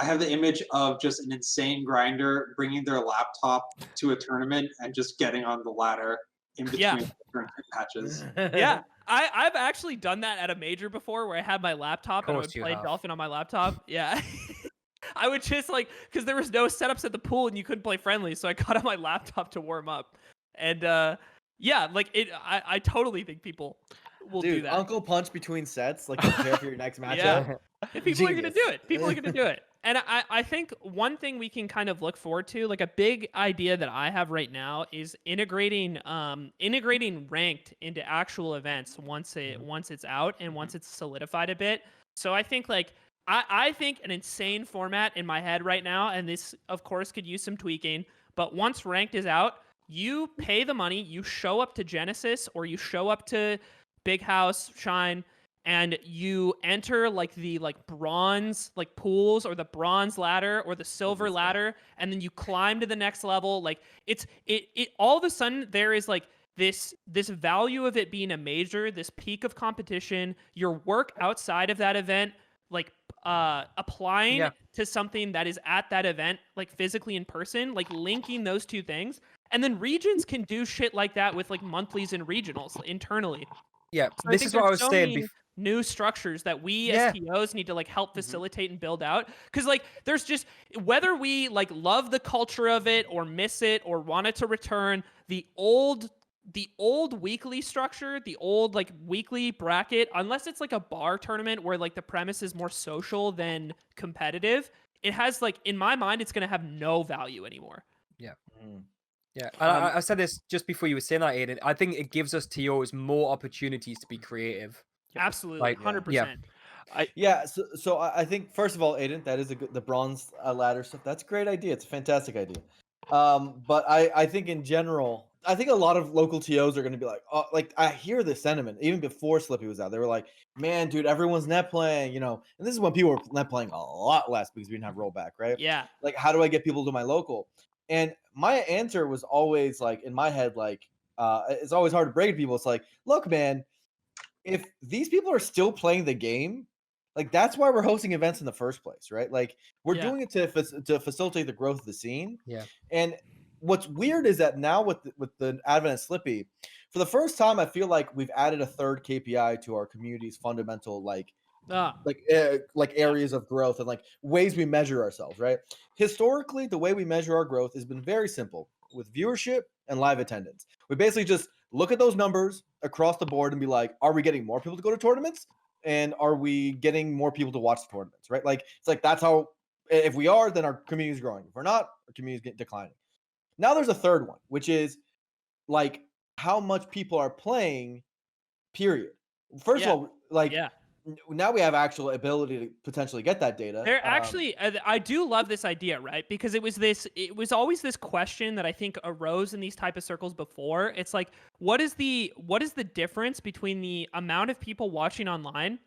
I have the image of just an insane grinder bringing their laptop to a tournament and just getting on the ladder in between Yeah. tournament matches. Yeah, I've actually done that at a major before, where I had my laptop and I would Course you play have. Dolphin on my laptop. Yeah. I would just because there was no setups at the pool and you couldn't play friendly, so I got on my laptop to warm up. And yeah, like I totally think people will do Dude, that. Uncle Punch between sets, like prepare for your next matchup. Yeah. If people are going to Genius. do it. People are going to do it. And I think one thing we can kind of look forward to, like a big idea that I have right now, is integrating ranked into actual events once it's out and once it's solidified a bit. So I think I think an insane format in my head right now, and this of course could use some tweaking, but once ranked is out, you pay the money, you show up to Genesis or you show up to Big House, Shine, and you enter the bronze pools, or the bronze ladder, or the silver ladder, and then you climb to the next level. Like it all of a sudden there is this value of it being a major, this peak of competition, your work outside of that event, applying to something that is at that event, physically in person, linking those two things. And then regions can do shit like that with monthlies and regionals internally. Yeah, So this is what I was saying many before. new structures that we as TOs need to help facilitate and build out, because there's just, whether we love the culture of it or miss it or want it to return, the old weekly structure, the old weekly bracket, unless it's a bar tournament where the premise is more social than competitive, it has in my mind it's going to have no value anymore. Yeah, I said this just before you were saying that, Aiden. I think it gives us TOs more opportunities to be creative. Absolutely, 100%. Yeah, so I think, first of all, Aiden, that is the bronze ladder stuff. That's a great idea. It's a fantastic idea. But I think in general, I think a lot of local TOs are going to be like, oh, I hear this sentiment even before Slippy was out. They were like, man, dude, everyone's net playing, and this is when people were net playing a lot less because we didn't have rollback, right? Yeah. How do I get people to my local? And my answer was always in my head, it's always hard to break to people. It's look, man, if these people are still playing the game, that's why we're hosting events in the first place, right? We're doing it to facilitate the growth of the scene. Yeah. And what's weird is that now with the advent of Slippy, for the first time, I feel like we've added a third KPI to our community's fundamental areas of growth and ways we measure ourselves, right? Historically, the way we measure our growth has been very simple, with viewership and live attendance. We basically just look at those numbers across the board and be like, are we getting more people to go to tournaments? And are we getting more people to watch the tournaments, right? It's that's how, if we are, then our community is growing. If we're not, our community is declining. Now there's a third one, which is how much people are playing, period. First of all, now we have actual ability to potentially get that data. They're actually, I do love this idea, right? Because it was always this question that I think arose in these type of circles before. It's like, what is the difference between the amount of people watching online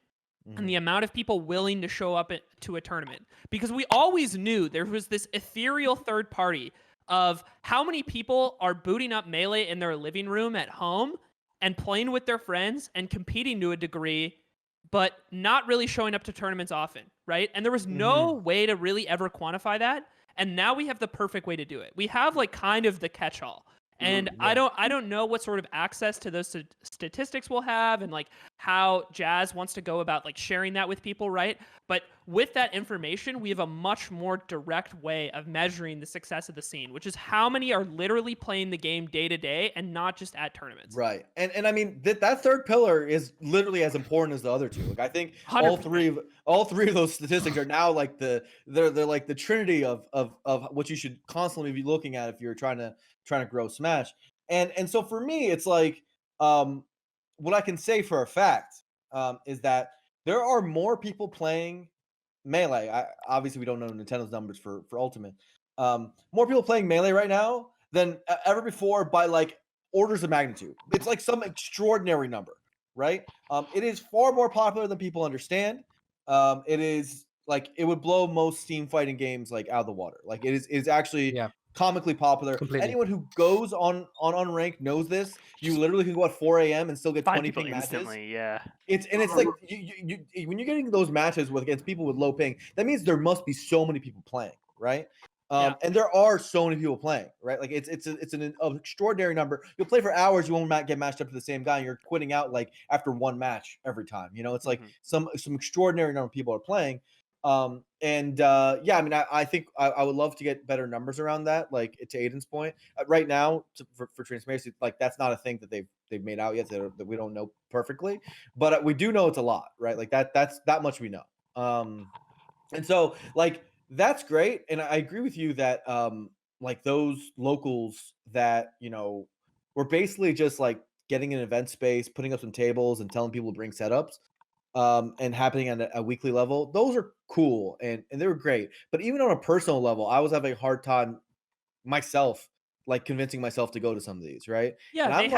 and the amount of people willing to show up to a tournament? Because we always knew there was this ethereal third party of how many people are booting up Melee in their living room at home and playing with their friends and competing to a degree, but not really showing up to tournaments often, right? And there was no way to really ever quantify that. And now we have the perfect way to do it. We have like kind of the catch-all. And I don't know what sort of access to those statistics we'll have and like how Jazz wants to go about like sharing that with people, right? But with that information, we have a much more direct way of measuring the success of the scene, which is how many are literally playing the game day to day and not just at tournaments. Right. And I mean that third pillar is literally as important as the other two. Like I think 100%. all three of those statistics are now like they're like the trinity of what you should constantly be looking at if you're trying to grow Smash. And so for me, it's like what I can say for a fact is that there are more people playing Melee. Obviously, we don't know Nintendo's numbers for Ultimate. More people playing Melee right now than ever before by like orders of magnitude. It's like some extraordinary number, right? It is far more popular than people understand. It is like it would blow most Steam fighting games like out of the water. Like it is actually comically popular. Completely. Anyone who goes on Unranked knows this. You literally can go at 4 a.m. and still get 20 people ping matches. instantly, yeah. It's like you when you're getting those matches against people with low ping, that means there must be so many people playing, right? And there are so many people playing, right? Like it's an extraordinary number. You'll play for hours, you won't get matched up to the same guy, and you're quitting out like after one match every time. You know, it's like some extraordinary number of people are playing. Yeah, I mean, I think I would love to get better numbers around that. Like to Aiden's point, right now for transparency, like that's not a thing that they've made out yet that we don't know perfectly, but we do know it's a lot, right? Like that's that much we know. And so like that's great, and I agree with you that like those locals that were basically just like getting an event space, putting up some tables, and telling people to bring setups. And happening on a weekly level, those are cool and they were great. But even on a personal level, I was having a hard time myself, like convincing myself to go to some of these, right? Yeah, and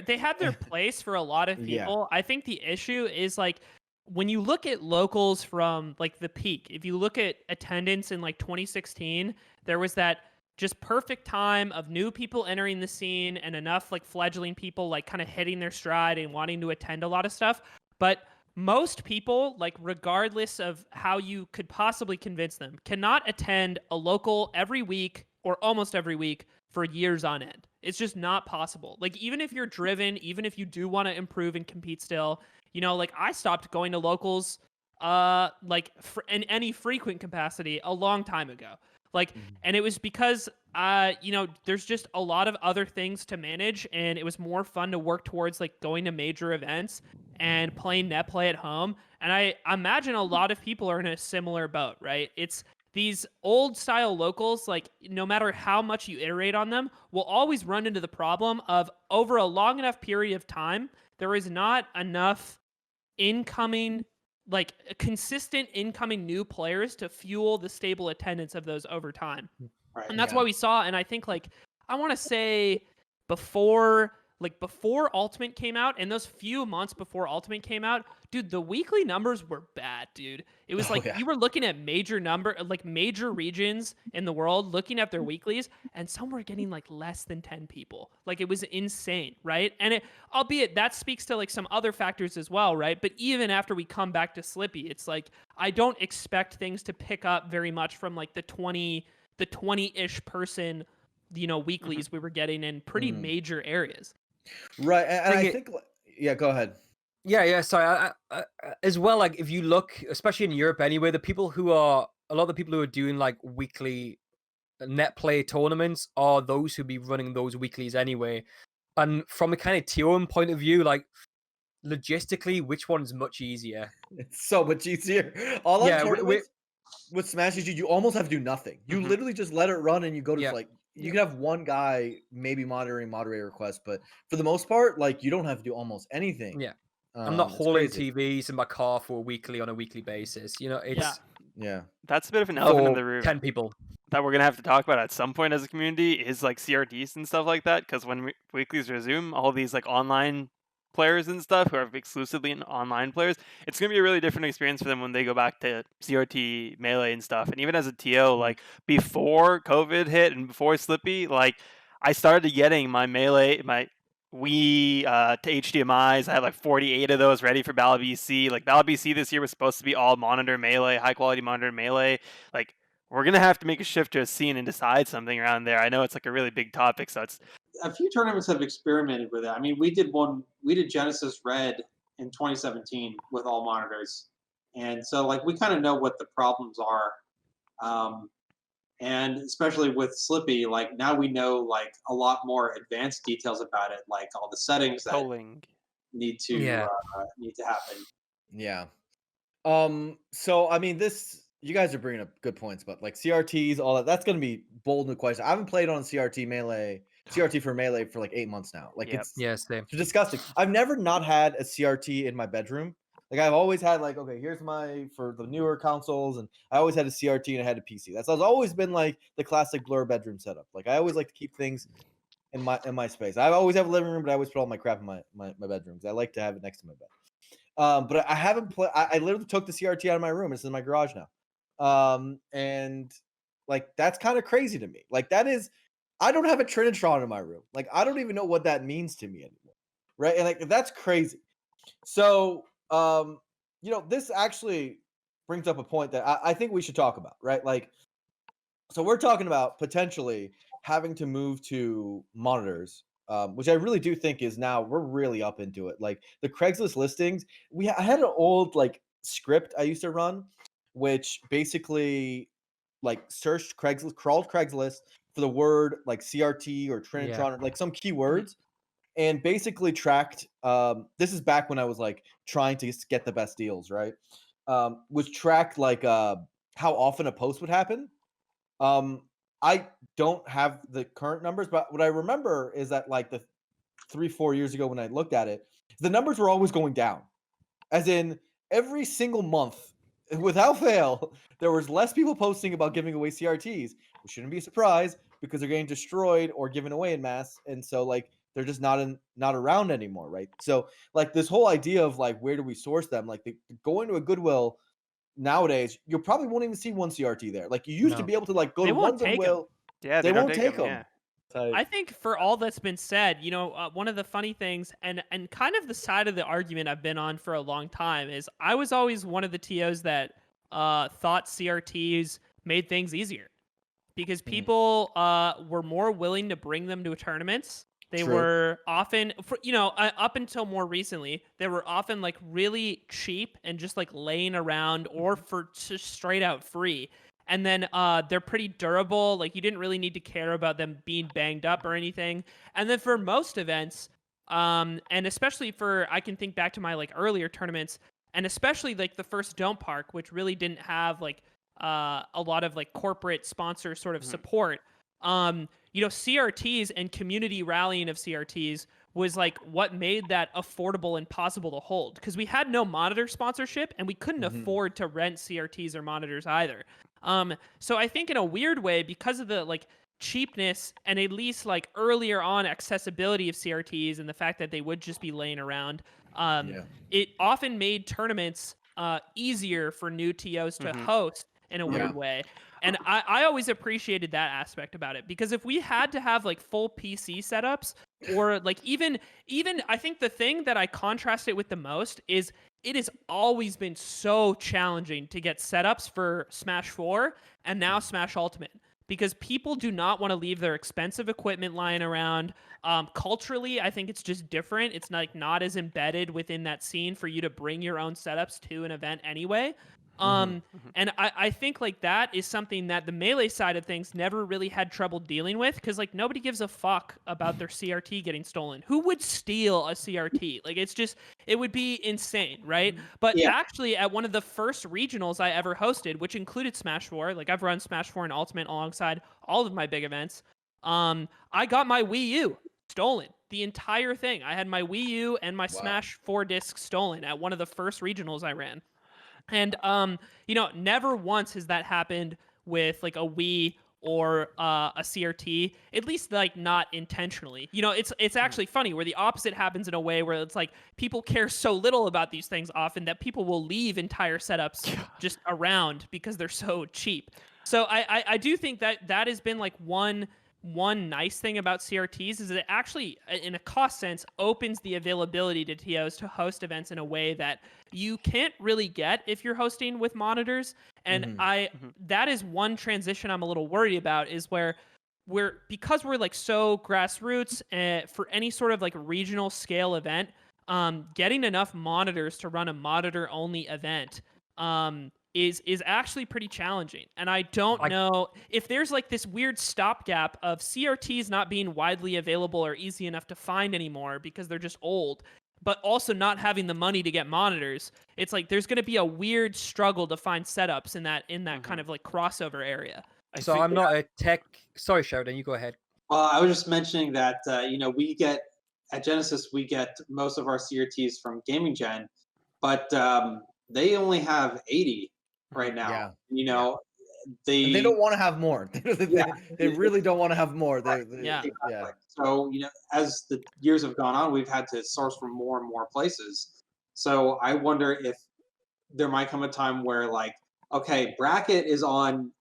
they have their place for a lot of Yeah. people. I think the issue is like when you look at locals from like the peak, if you look at attendance in like 2016, there was that just perfect time of new people entering the scene and enough like fledgling people like kind of hitting their stride and wanting to attend a lot of stuff. But most people, like regardless of how you could possibly convince them, cannot attend a local every week or almost every week for years on end. It's just not possible. Like even if you're driven, even if you do want to improve and compete still, like I stopped going to locals like in any frequent capacity a long time ago. Like, and it was because, there's just a lot of other things to manage, and it was more fun to work towards like going to major events and playing net play at home. And I imagine a lot of people are in a similar boat, right? It's these old style locals, like no matter how much you iterate on them, will always run into the problem of over a long enough period of time, there is not enough incoming like consistent incoming new players to fuel the stable attendance of those over time. Right. And that's why we saw, and I think like, I want to say before Ultimate came out, and those few months before Ultimate came out, dude, the weekly numbers were bad, dude. It was like you were looking at major regions in the world, looking at their weeklies, and some were getting like less than 10 people. Like it was insane, right? And albeit that speaks to like some other factors as well, right? But even after we come back to Slippy, it's like I don't expect things to pick up very much from like the 20-ish person, weeklies we were getting in pretty major areas. Right, and I think, go ahead. Yeah. So I, as well, like if you look, especially in Europe anyway, a lot of the people who are doing like weekly net play tournaments are those who be running those weeklies anyway. And from a kind of TOM point of view, like logistically, which one's much easier? It's so much easier. All tournaments with Smash is you almost have to do nothing. You literally just let it run and you go to like. You can have one guy maybe moderating moderator requests, but for the most part, like you don't have to do almost anything. Yeah. I'm not It's hauling crazy. TVs in my car on a weekly basis. You know, it's Yeah. That's a bit of an elephant in for the room 10 people. that we're gonna have to talk about at some point as a community is like CRTs and stuff like that. Because when weeklies resume, all these like online players and stuff who are exclusively online players, it's gonna be a really different experience for them when they go back to CRT, Melee, and stuff. And even as a TO, like before COVID hit and before Slippy, like I started getting my Melee, my Wii to HDMI's. I had like 48 of those ready for Battle BC. Like Battle BC this year was supposed to be all monitor Melee, high quality monitor Melee. Like we're gonna have to make a shift to a scene and decide something around there. I know it's like a really big topic, so it's A few tournaments have experimented with it. I mean, we did Genesis Red in 2017 with all monitors, and so like we kind of know what the problems are, and especially with Slippy, like now we know like a lot more advanced details about it, like all the settings that polling. need to Yeah. happen. Yeah. So I mean, you guys are bringing up good points, but like CRTs, all that's gonna be bold new question. I haven't played on CRT for Melee for like 8 months now. Like Yep. Yeah, same. it's disgusting. I've never not had a CRT in my bedroom. Like I've always had like, okay, here's for the newer consoles, and I always had a CRT and I had a PC. That's always been like the classic Blur bedroom setup. Like I always like to keep things in my space. I always have a living room, but I always put all my crap in my bedrooms. I like to have it next to my bed. But I haven't played. I literally took the CRT out of my room. It's in my garage now. And like that's kind of crazy to me. Like that is, I don't have a Trinitron in my room. Like I don't even know what that means to me anymore, right? And like that's crazy. So, this actually brings up a point that I think we should talk about, right? Like, so we're talking about potentially having to move to monitors, which I really do think is now we're really up into it. Like the Craigslist listings, I had an old like script I used to run, which basically like searched Craigslist, crawled Craigslist for the word like CRT or Trinitron or like some keywords, and basically tracked. This is back when I was like trying to get the best deals, right? Was tracked like how often a post would happen. I don't have the current numbers, but what I remember is that like the 3-4 years ago when I looked at it, the numbers were always going down. As in every single month, without fail, there was less people posting about giving away CRTs, which shouldn't be a surprise because they're getting destroyed or given away in mass, and so like they're just not around anymore, right? So like this whole idea of like where do we source them? Like going to a Goodwill nowadays, you probably won't even see one CRT there. Like you used to No. be able to like go They to won't one take 'em. Goodwill. Yeah, They don't won't take 'em. Yeah. I think for all that's been said, one of the funny things and kind of the side of the argument I've been on for a long time is I was always one of the TOs that thought CRTs made things easier because people were more willing to bring them to tournaments. They True. were often, up until more recently, they were often like really cheap and just like laying around or for just straight out free. And then they're pretty durable. Like you didn't really need to care about them being banged up or anything. And then for most events, and especially I can think back to my like earlier tournaments, and especially like the first Dome Park, which really didn't have like a lot of like corporate sponsor sort of support. CRTs and community rallying of CRTs was like what made that affordable and possible to hold because we had no monitor sponsorship and we couldn't afford to rent CRTs or monitors either. So I think in a weird way, because of the like cheapness and at least like earlier on accessibility of CRTs and the fact that they would just be laying around, it often made tournaments easier for new TOs to host in a weird way. And I always appreciated that aspect about it because if we had to have like full PC setups or like even I think the thing that I contrast it with the most is it has always been so challenging to get setups for Smash 4 and now Smash Ultimate because people do not want to leave their expensive equipment lying around. Culturally, I think it's just different. It's not as embedded within that scene for you to bring your own setups to an event anyway. And I think like that is something that the Melee side of things never really had trouble dealing with because like nobody gives a fuck about their CRT getting stolen. Who would steal a CRT? Like it would be insane, right? But actually at one of the first regionals I ever hosted, which included Smash 4, like I've run Smash 4 and Ultimate alongside all of my big events, I got my Wii U stolen. The entire thing. I had my Wii U and my Wow. Smash 4 disc stolen at one of the first regionals I ran. And never once has that happened with like a Wii or a CRT. At least like not intentionally. It's actually funny where the opposite happens in a way where it's like people care so little about these things often that people will leave entire setups just around because they're so cheap. So I do think that has been like one nice thing about CRTs is that it actually, in a cost sense, opens the availability to TOs to host events in a way that you can't really get if you're hosting with monitors. And that is one transition I'm a little worried about is where because we're like so grassroots for any sort of like regional scale event, getting enough monitors to run a monitor only event is actually pretty challenging. And I don't know if there's like this weird stopgap of CRTs not being widely available or easy enough to find anymore because they're just old, but also not having the money to get monitors. It's like there's going to be a weird struggle to find setups in that kind of like crossover area. So I'm not a tech. Sorry, Sheridan, you go ahead. I was just mentioning that we get at Genesis most of our CRTs from Gaming Gen, but they only have 80 right now. Yeah. They don't want to have more. They really don't want to have more. Exactly. So as the years have gone on, we've had to source from more and more places. So I wonder if there might come a time where okay, bracket is on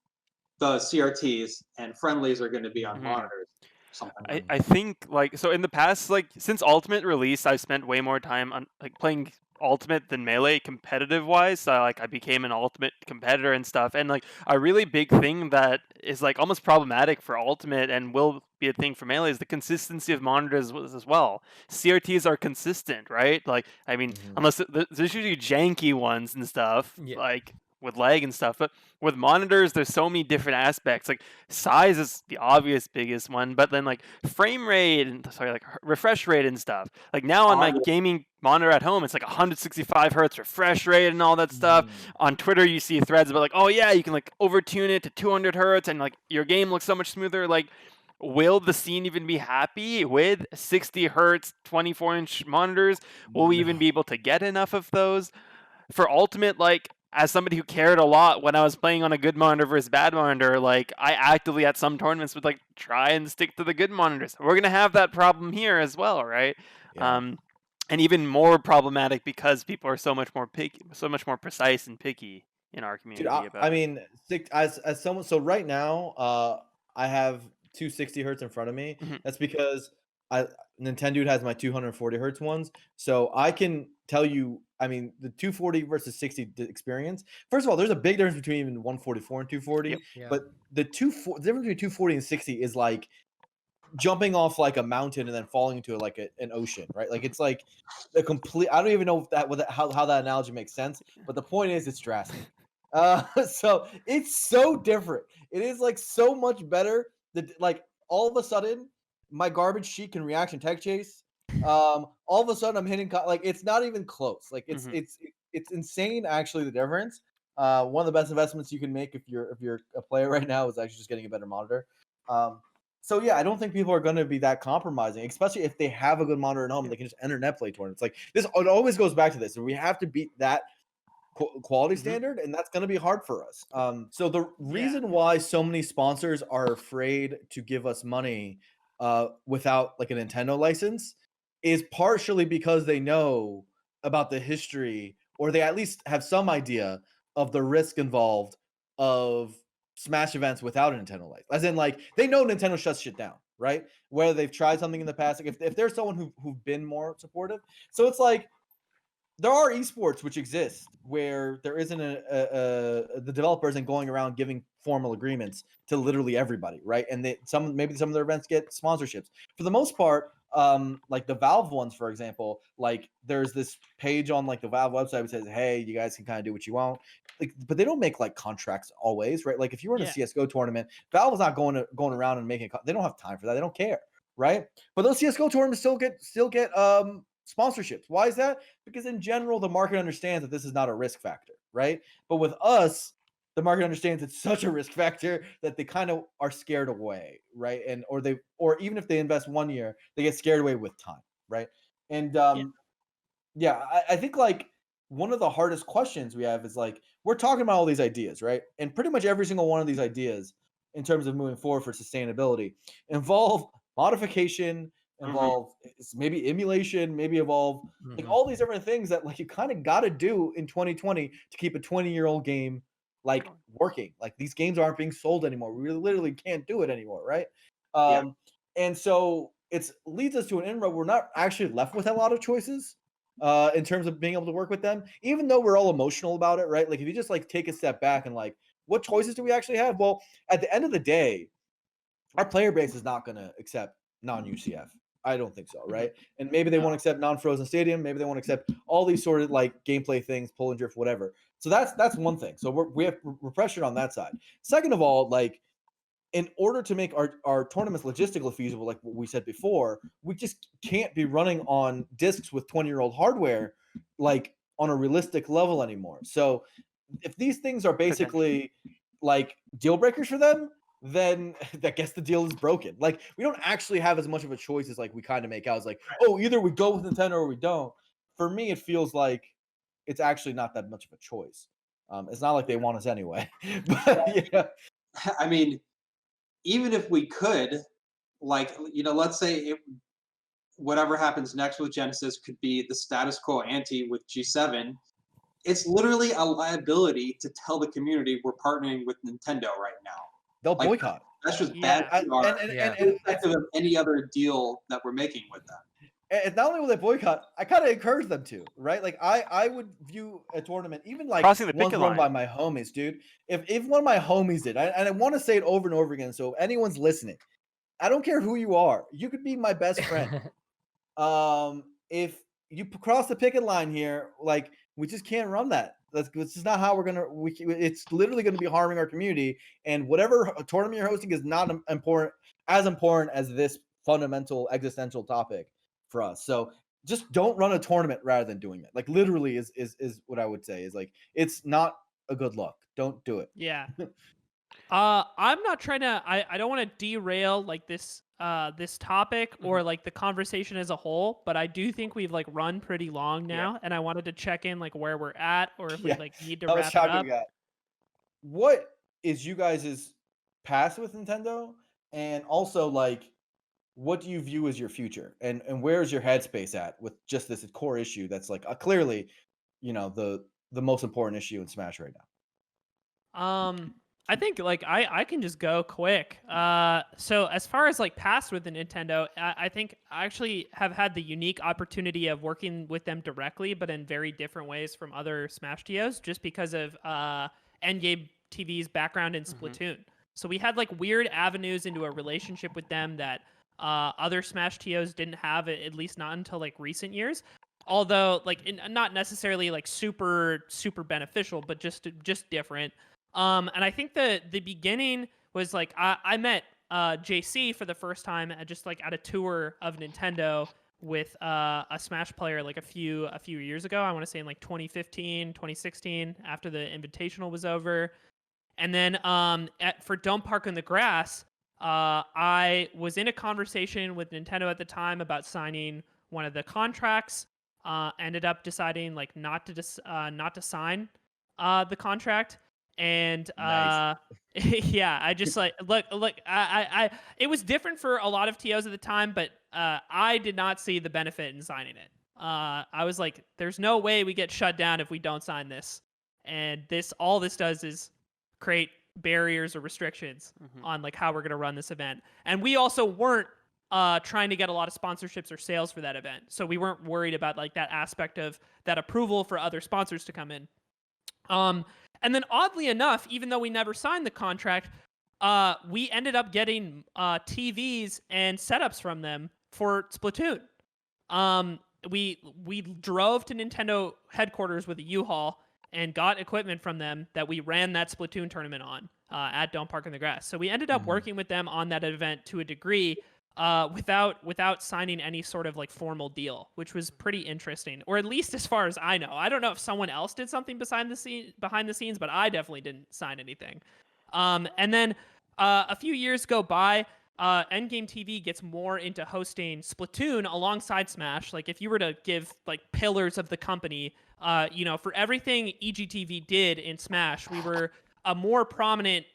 the CRTs and friendlies are going to be on monitors. Something. I think so in the past, since Ultimate released, I've spent way more time on playing Ultimate than Melee competitive wise. So I became an Ultimate competitor and stuff. And a really big thing that is almost problematic for Ultimate and will be a thing for Melee is the consistency of monitors as well. CRTs are consistent, right? Unless there's usually janky ones and stuff, with lag and stuff, but with monitors there's so many different aspects. Size is the obvious biggest one, but then frame rate and refresh rate and stuff. Now on my gaming monitor at home, it's 165 hertz refresh rate and all that stuff. On Twitter you see threads about oh yeah, you can overtune it to 200 hertz and your game looks so much smoother. Will the scene even be happy with 60 hertz 24-inch monitors? Will we even be able to get enough of those for Ultimate? As somebody who cared a lot when I was playing on a good monitor versus bad monitor, I actively at some tournaments would try and stick to the good monitors. We're gonna have that problem here as well, right? Yeah. And even more problematic because people are so much more picky, so much more precise and picky in our community. Dude, as someone, so right now, I have 260 hertz in front of me. That's because Nintendo has my 240 hertz ones, so I can tell you. The 240 versus 60 experience. First of all, there's a big difference between even 144 and 240. Yep. Yeah. But the difference between 240 and 60 is jumping off a mountain and then falling into an ocean, right? It's a complete. I don't even know if how that analogy makes sense. But the point is, it's drastic. So it's so different. It is so much better that all of a sudden my garbage sheet can reaction tech chase. All of a sudden I'm hitting it's not even close. It's insane actually the difference. One of the best investments you can make if you're a player right now is actually just getting a better monitor. So yeah, I don't think people are going to be that compromising, especially if they have a good monitor at home. They can just enter net play tournaments. This. It always goes back to this, and we have to beat that quality standard, and that's going to be hard for us. So the reason why so many sponsors are afraid to give us money without a Nintendo license is partially because they know about the history, or they at least have some idea of the risk involved of Smash events without a Nintendo license. As in, they know Nintendo shuts shit down, right? Whether they've tried something in the past, if there's someone who've been more supportive. So it's there are esports which exist where there isn't the developer isn't going around giving formal agreements to literally everybody, right? And maybe some of their events get sponsorships. For the most part, the Valve ones, for example, there's this page on the Valve website that says, hey, you guys can kind of do what you want. But they don't make contracts always, right? If you were in a CSGO tournament, Valve is not going around and making. They don't have time for that. They don't care, right? But those CSGO tournaments still get sponsorships. Why is that? Because in general, the market understands that this is not a risk factor, right? But with us, the market understands it's such a risk factor that they kind of are scared away, right? And or even if they invest 1 year, they get scared away with time, right? And yeah, I think like one of the hardest questions we have is like we're talking about all these ideas, right? And pretty much every single one of these ideas, in terms of moving forward for sustainability, involve modification, involve maybe emulation, maybe evolve like all these different things that like you kind of got to do in 2020 to keep a 20-year-old game like working. Like these games aren't being sold anymore. We literally can't do it anymore, right? Yeah. And so it's leads us to an inroad. We're not actually left with a lot of choices in terms of being able to work with them, even though we're all emotional about it, right? Like if you just like take a step back and like, what choices do we actually have? Well, at the end of the day, our player base is not going to accept non-UCF. I don't think so, right? And maybe they won't accept non-frozen stadium. Maybe they won't accept all these sort of like gameplay things, pull and drift, whatever. So that's one thing. So we're pressured on that side. Second of all, like in order to make our tournaments logistically feasible, like what we said before, we just can't be running on discs with 20-year-old hardware, like on a realistic level anymore. So if these things are basically like deal breakers for them, then I guess the deal is broken. Like we don't actually have as much of a choice as like we kind of make out. It's like, oh, either we go with Nintendo or we don't. For me, it feels like it's actually not that much of a choice. It's not like they want us anyway. But yeah. I mean, even if we could, like, let's say whatever happens next with Genesis could be the status quo ante with G7. It's literally a liability to tell the community we're partnering with Nintendo right now. They'll Like, boycott. That's just Yeah. bad PR, And irrespective of any other deal that we're making with them. and not only will they boycott, I kind of encourage them to, right? Like I would view a tournament, even like Crossing the ones picket run by line. my homies, dude. If one of my homies did, and I want to say it over and over again, so if anyone's listening, I don't care who you are, you could be my best friend. If you cross the picket line here, like we just can't run that. This is not how we're gonna. It's literally going to be harming our community. And whatever tournament you're hosting is not as important as this fundamental existential topic for us. So just don't run a tournament rather than doing it. Like literally is what I would say is like it's not a good look. Don't do it. Yeah. I'm not trying to. I don't want to derail like this topic or like the conversation as a whole, but I do think we've like run pretty long now, and I wanted to check in like where we're at or if Yeah. we like need to How much wrap it time do up. we got? What is you guys' past with Nintendo, and also like what do you view as your future, and where's your headspace at with just this core issue that's like clearly, the most important issue in Smash right now? I think like I can just go quick. So as far as like past with the Nintendo, I think I actually have had the unique opportunity of working with them directly, but in very different ways from other Smash TOs, just because of Endgame TV's background in Splatoon. So we had like weird avenues into a relationship with them that other Smash TOs didn't have, at least not until like recent years. Although like not necessarily like super beneficial, but just different. And I think the beginning was like I met JC for the first time just like at a tour of Nintendo with a Smash player like a few years ago. I want to say in like 2015, 2016, after the Invitational was over. And then for Dome Park in the Grass, I was in a conversation with Nintendo at the time about signing one of the contracts. Ended up deciding like not to sign the contract. And Nice. yeah, I just like look I it was different for a lot of TOs at the time, but I did not see the benefit in signing it. I was like, there's no way we get shut down if we don't sign this. And all this does is create barriers or restrictions on like how we're gonna run this event. And we also weren't trying to get a lot of sponsorships or sales for that event. So we weren't worried about like that aspect of that approval for other sponsors to come in. And then oddly enough, even though we never signed the contract, we ended up getting TVs and setups from them for Splatoon. We drove to Nintendo headquarters with a U-Haul and got equipment from them that we ran that Splatoon tournament on at Dome Park in the Grass. So we ended up working with them on that event to a degree. without signing any sort of like formal deal, which was pretty interesting, or at least as far as I know. I don't know if someone else did something behind the scenes, but I definitely didn't sign anything. And then a few years go by. Endgame TV gets more into hosting Splatoon alongside Smash. Like if you were to give like pillars of the company, for everything EGTV did in Smash, we were a more prominent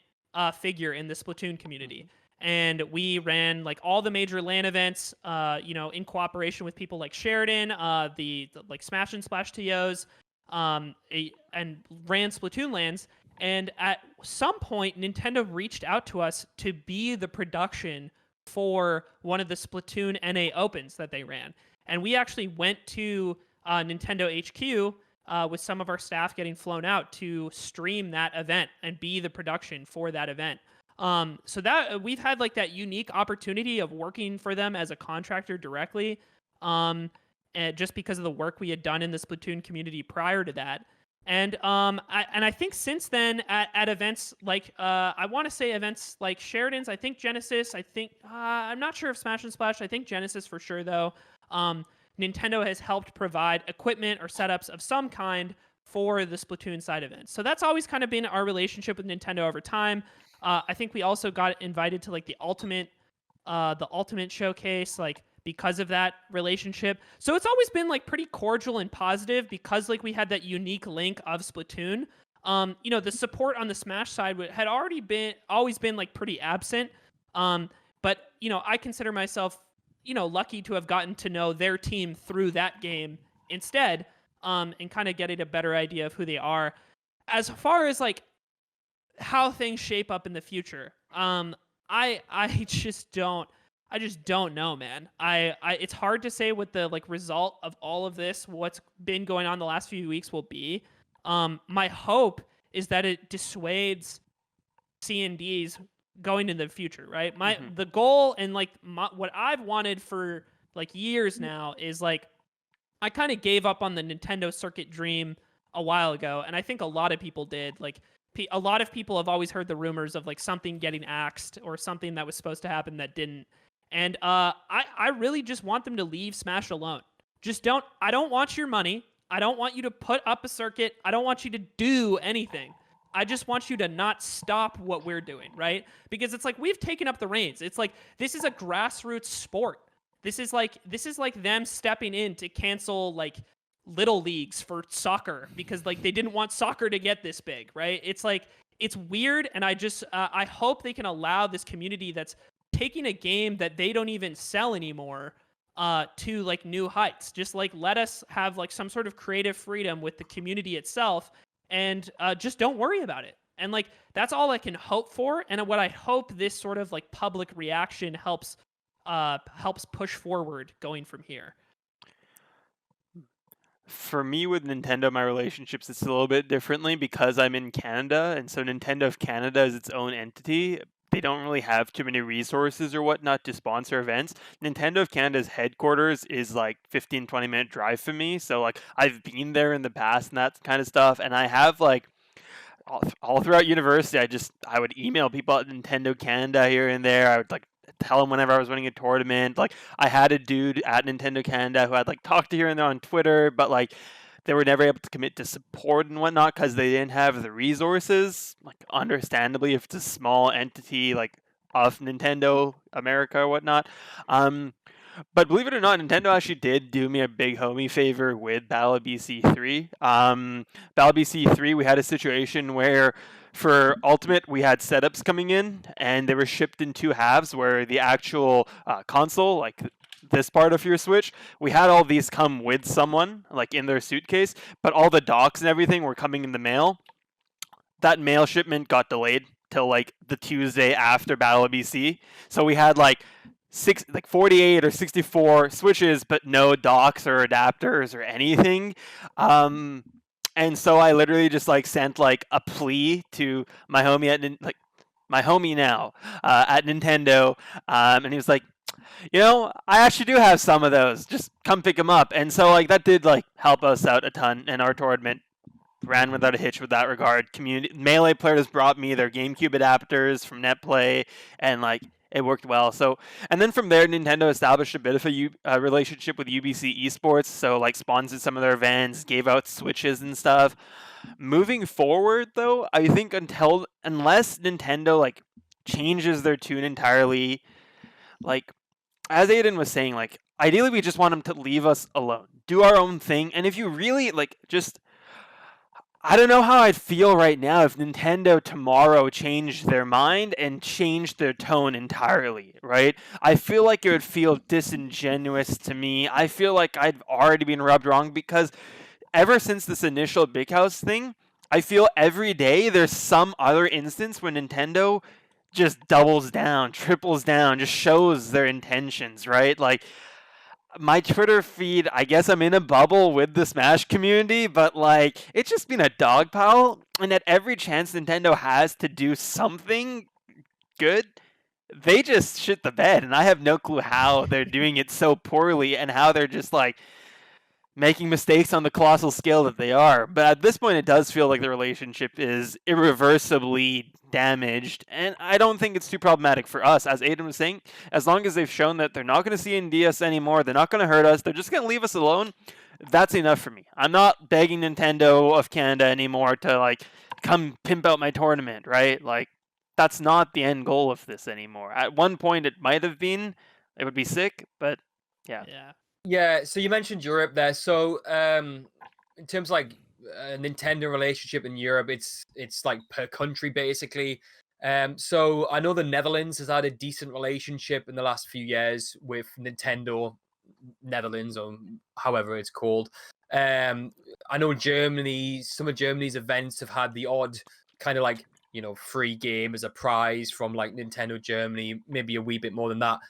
figure in the Splatoon community. And we ran like all the major LAN events, in cooperation with people like Sheridan, the like Smash and Splash TOs, and ran Splatoon LANs. And at some point, Nintendo reached out to us to be the production for one of the Splatoon NA Opens that they ran. And we actually went to Nintendo HQ with some of our staff getting flown out to stream that event and be the production for that event. So that we've had like that unique opportunity of working for them as a contractor directly, and just because of the work we had done in the Splatoon community prior to that. And I think since then at events like I want to say events like Sheridan's, I think Genesis, I'm not sure if Smash and Splash, I think Genesis for sure though. Nintendo has helped provide equipment or setups of some kind for the Splatoon side events. So that's always kind of been our relationship with Nintendo over time. I think we also got invited to like the Ultimate Showcase, like because of that relationship. So it's always been like pretty cordial and positive because like we had that unique link of Splatoon. The support on the Smash side had always been like pretty absent. But I consider myself, lucky to have gotten to know their team through that game instead, and kind of getting a better idea of who they are. As far as like how things shape up in the future, I just don't know, man. It's hard to say what the like result of all of this, what's been going on the last few weeks, will be. My hope is that it dissuades C&Ds going into the future, right? The goal and like what I've wanted for like years now is like I kind of gave up on the Nintendo Circuit dream a while ago, and I think a lot of people did. Like a lot of people have always heard the rumors of like something getting axed or something that was supposed to happen that didn't. And I really just want them to leave Smash alone. I don't want your money. I don't want you to put up a circuit. I don't want you to do anything. I just want you to not stop what we're doing, right? Because it's like we've taken up the reins. It's like this is a grassroots sport. This is like them stepping in to cancel like little leagues for soccer because like they didn't want soccer to get this big, right? It's like it's weird, and I hope they can allow this community that's taking a game that they don't even sell anymore to like new heights. Just like let us have like some sort of creative freedom with the community itself, and just don't worry about it. And like that's all I can hope for, and what I hope this sort of like public reaction helps push forward going from here. For me with Nintendo, my relationships it's a little bit differently because I'm in Canada, and so Nintendo of Canada is its own entity. They don't really have too many resources or whatnot to sponsor events. Nintendo of Canada's headquarters is like 15-20 minute drive for me, so like I've been there in the past and that kind of stuff, and I have like all throughout university I would email people at Nintendo Canada here and there. I would like tell them whenever I was winning a tournament. Like I had a dude at Nintendo Canada who I'd like talked to here and there on Twitter, but like they were never able to commit to support and whatnot because they didn't have the resources. Like understandably, if it's a small entity like of Nintendo America or whatnot. But believe it or not, Nintendo actually did do me a big homie favor with Battle of BC 3. Battle of BC 3, we had a situation where for Ultimate, we had setups coming in, and they were shipped in two halves, where the actual console, like this part of your Switch, we had all these come with someone, like in their suitcase, but all the docks and everything were coming in the mail. That mail shipment got delayed till like the Tuesday after Battle of BC. So we had like 48 or 64 Switches, but no docks or adapters or anything. And so I literally just like sent like a plea to my homie at Nintendo, and he was like, I actually do have some of those. Just come pick them up. And so like that did like help us out a ton, and our tournament ran without a hitch with that regard. Melee players brought me their GameCube adapters from NetPlay, and like it worked well. So, and then from there, Nintendo established a bit of a relationship with UBC Esports. So, like, sponsored some of their events, gave out Switches and stuff. Moving forward, though, I think unless Nintendo like changes their tune entirely, like as Aiden was saying, like ideally we just want them to leave us alone, do our own thing, and if you really like just I don't know how I'd feel right now if Nintendo tomorrow changed their mind and changed their tone entirely, right? I feel like it would feel disingenuous to me. I feel like I've already been rubbed wrong because ever since this initial Big House thing, I feel every day there's some other instance when Nintendo just doubles down, triples down, just shows their intentions, right? Like my Twitter feed, I guess I'm in a bubble with the Smash community, but like it's just been a dog pile, and at every chance Nintendo has to do something good, they just shit the bed, and I have no clue how they're doing it so poorly and how they're just like making mistakes on the colossal scale that they are. But at this point, it does feel like the relationship is irreversibly damaged, and I don't think it's too problematic for us. As Aiden was saying, as long as they've shown that they're not going to CND us anymore, they're not going to hurt us, they're just going to leave us alone, that's enough for me. I'm not begging Nintendo of Canada anymore to like come pimp out my tournament, right? Like that's not the end goal of this anymore. At one point, it might have been. It would be sick, but yeah. Yeah. Yeah, so you mentioned Europe there. So, in terms of like Nintendo relationship in Europe, it's like per country basically. So I know the Netherlands has had a decent relationship in the last few years with Nintendo Netherlands, or however it's called. I know Germany, some of Germany's events have had the odd kind of like, free game as a prize from like Nintendo Germany, maybe a wee bit more than that.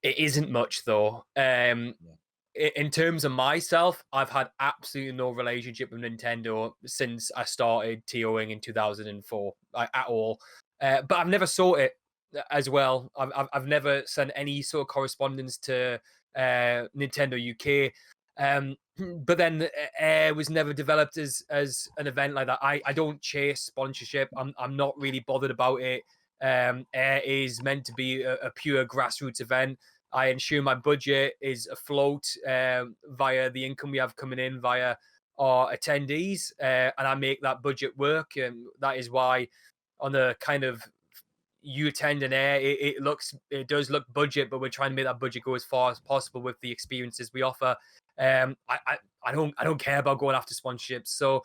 It isn't much though. In terms of myself, I've had absolutely no relationship with Nintendo since I started TOing in 2004 at all. But I've never sought it as well. I've never sent any sort of correspondence to Nintendo UK. But then Air was never developed as an event like that. I don't chase sponsorship. I'm not really bothered about it. Air is meant to be a pure grassroots event. I ensure my budget is afloat via the income we have coming in via our attendees, and I make that budget work. And that is why on the kind of you attend an Air, it does look budget, but we're trying to make that budget go as far as possible with the experiences we offer. I don't care about going after sponsorships. So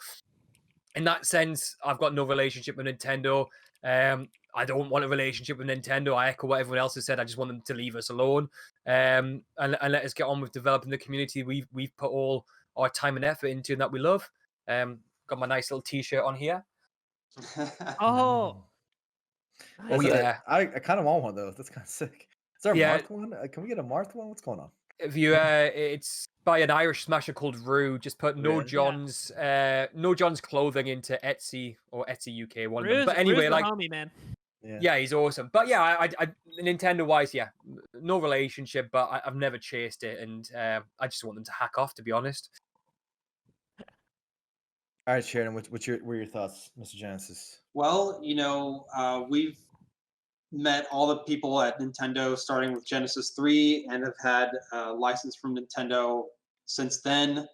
in that sense, I've got no relationship with Nintendo. I don't want a relationship with Nintendo. I echo what everyone else has said. I just want them to leave us alone and let us get on with developing the community we've put all our time and effort into and that we love. Got my nice little T-shirt on here. Oh. Oh, yeah. I kind of want one though. That's kind of sick. Is there a Yeah. Marth one? Can we get a Marth one? What's going on? If you, it's by an Irish smasher called Rue. Just put No Really? John's clothing into Etsy or Etsy UK. One of them. Rue's, But anyway, Rue's the like, homie, man. yeah, he's awesome. But yeah, I Nintendo wise, yeah, no relationship. But I've never chased it, and I just want them to hack off, to be honest. All right, Sheridan, what were your thoughts, Mr. Genesis? Well, we've met all the people at Nintendo starting with Genesis 3 and have had a license from Nintendo since then.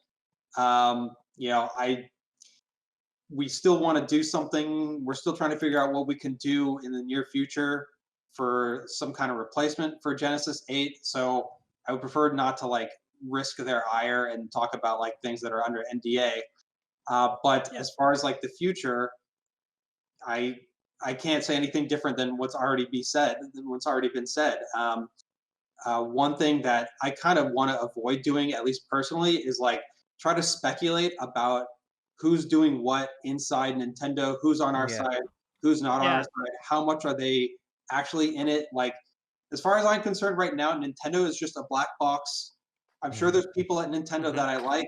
We still want to do something. We're still trying to figure out what we can do in the near future for some kind of replacement for Genesis 8. So I would prefer not to like risk their ire and talk about like things that are under NDA. But as far as like the future, I can't say anything different than what's already been said. One thing that I kind of want to avoid doing, at least personally, is like try to speculate about who's doing what inside Nintendo, who's on our side, who's not on our side, how much are they actually in it. Like, as far as I'm concerned right now, Nintendo is just a black box. I'm sure there's people at Nintendo that I like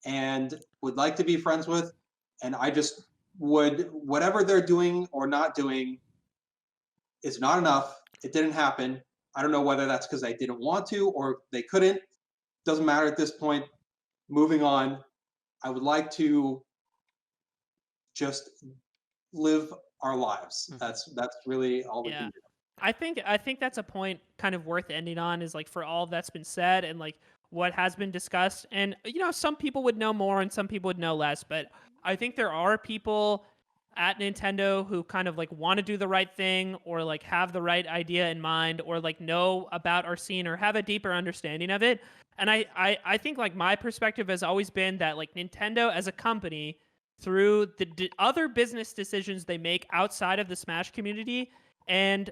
and would like to be friends with, and I just would, whatever they're doing or not doing is not enough. It didn't happen. I don't know whether that's because they didn't want to or they couldn't. Doesn't matter at this point. Moving on. I would like to just live our lives. That's really all we can do. I think that's a point kind of worth ending on, is like, for all that's been said and like what has been discussed. And some people would know more and some people would know less, but I think there are people at Nintendo who kind of like want to do the right thing, or like have the right idea in mind, or like know about our scene or have a deeper understanding of it. And I think like my perspective has always been that like Nintendo as a company, through the other business decisions they make outside of the Smash community, and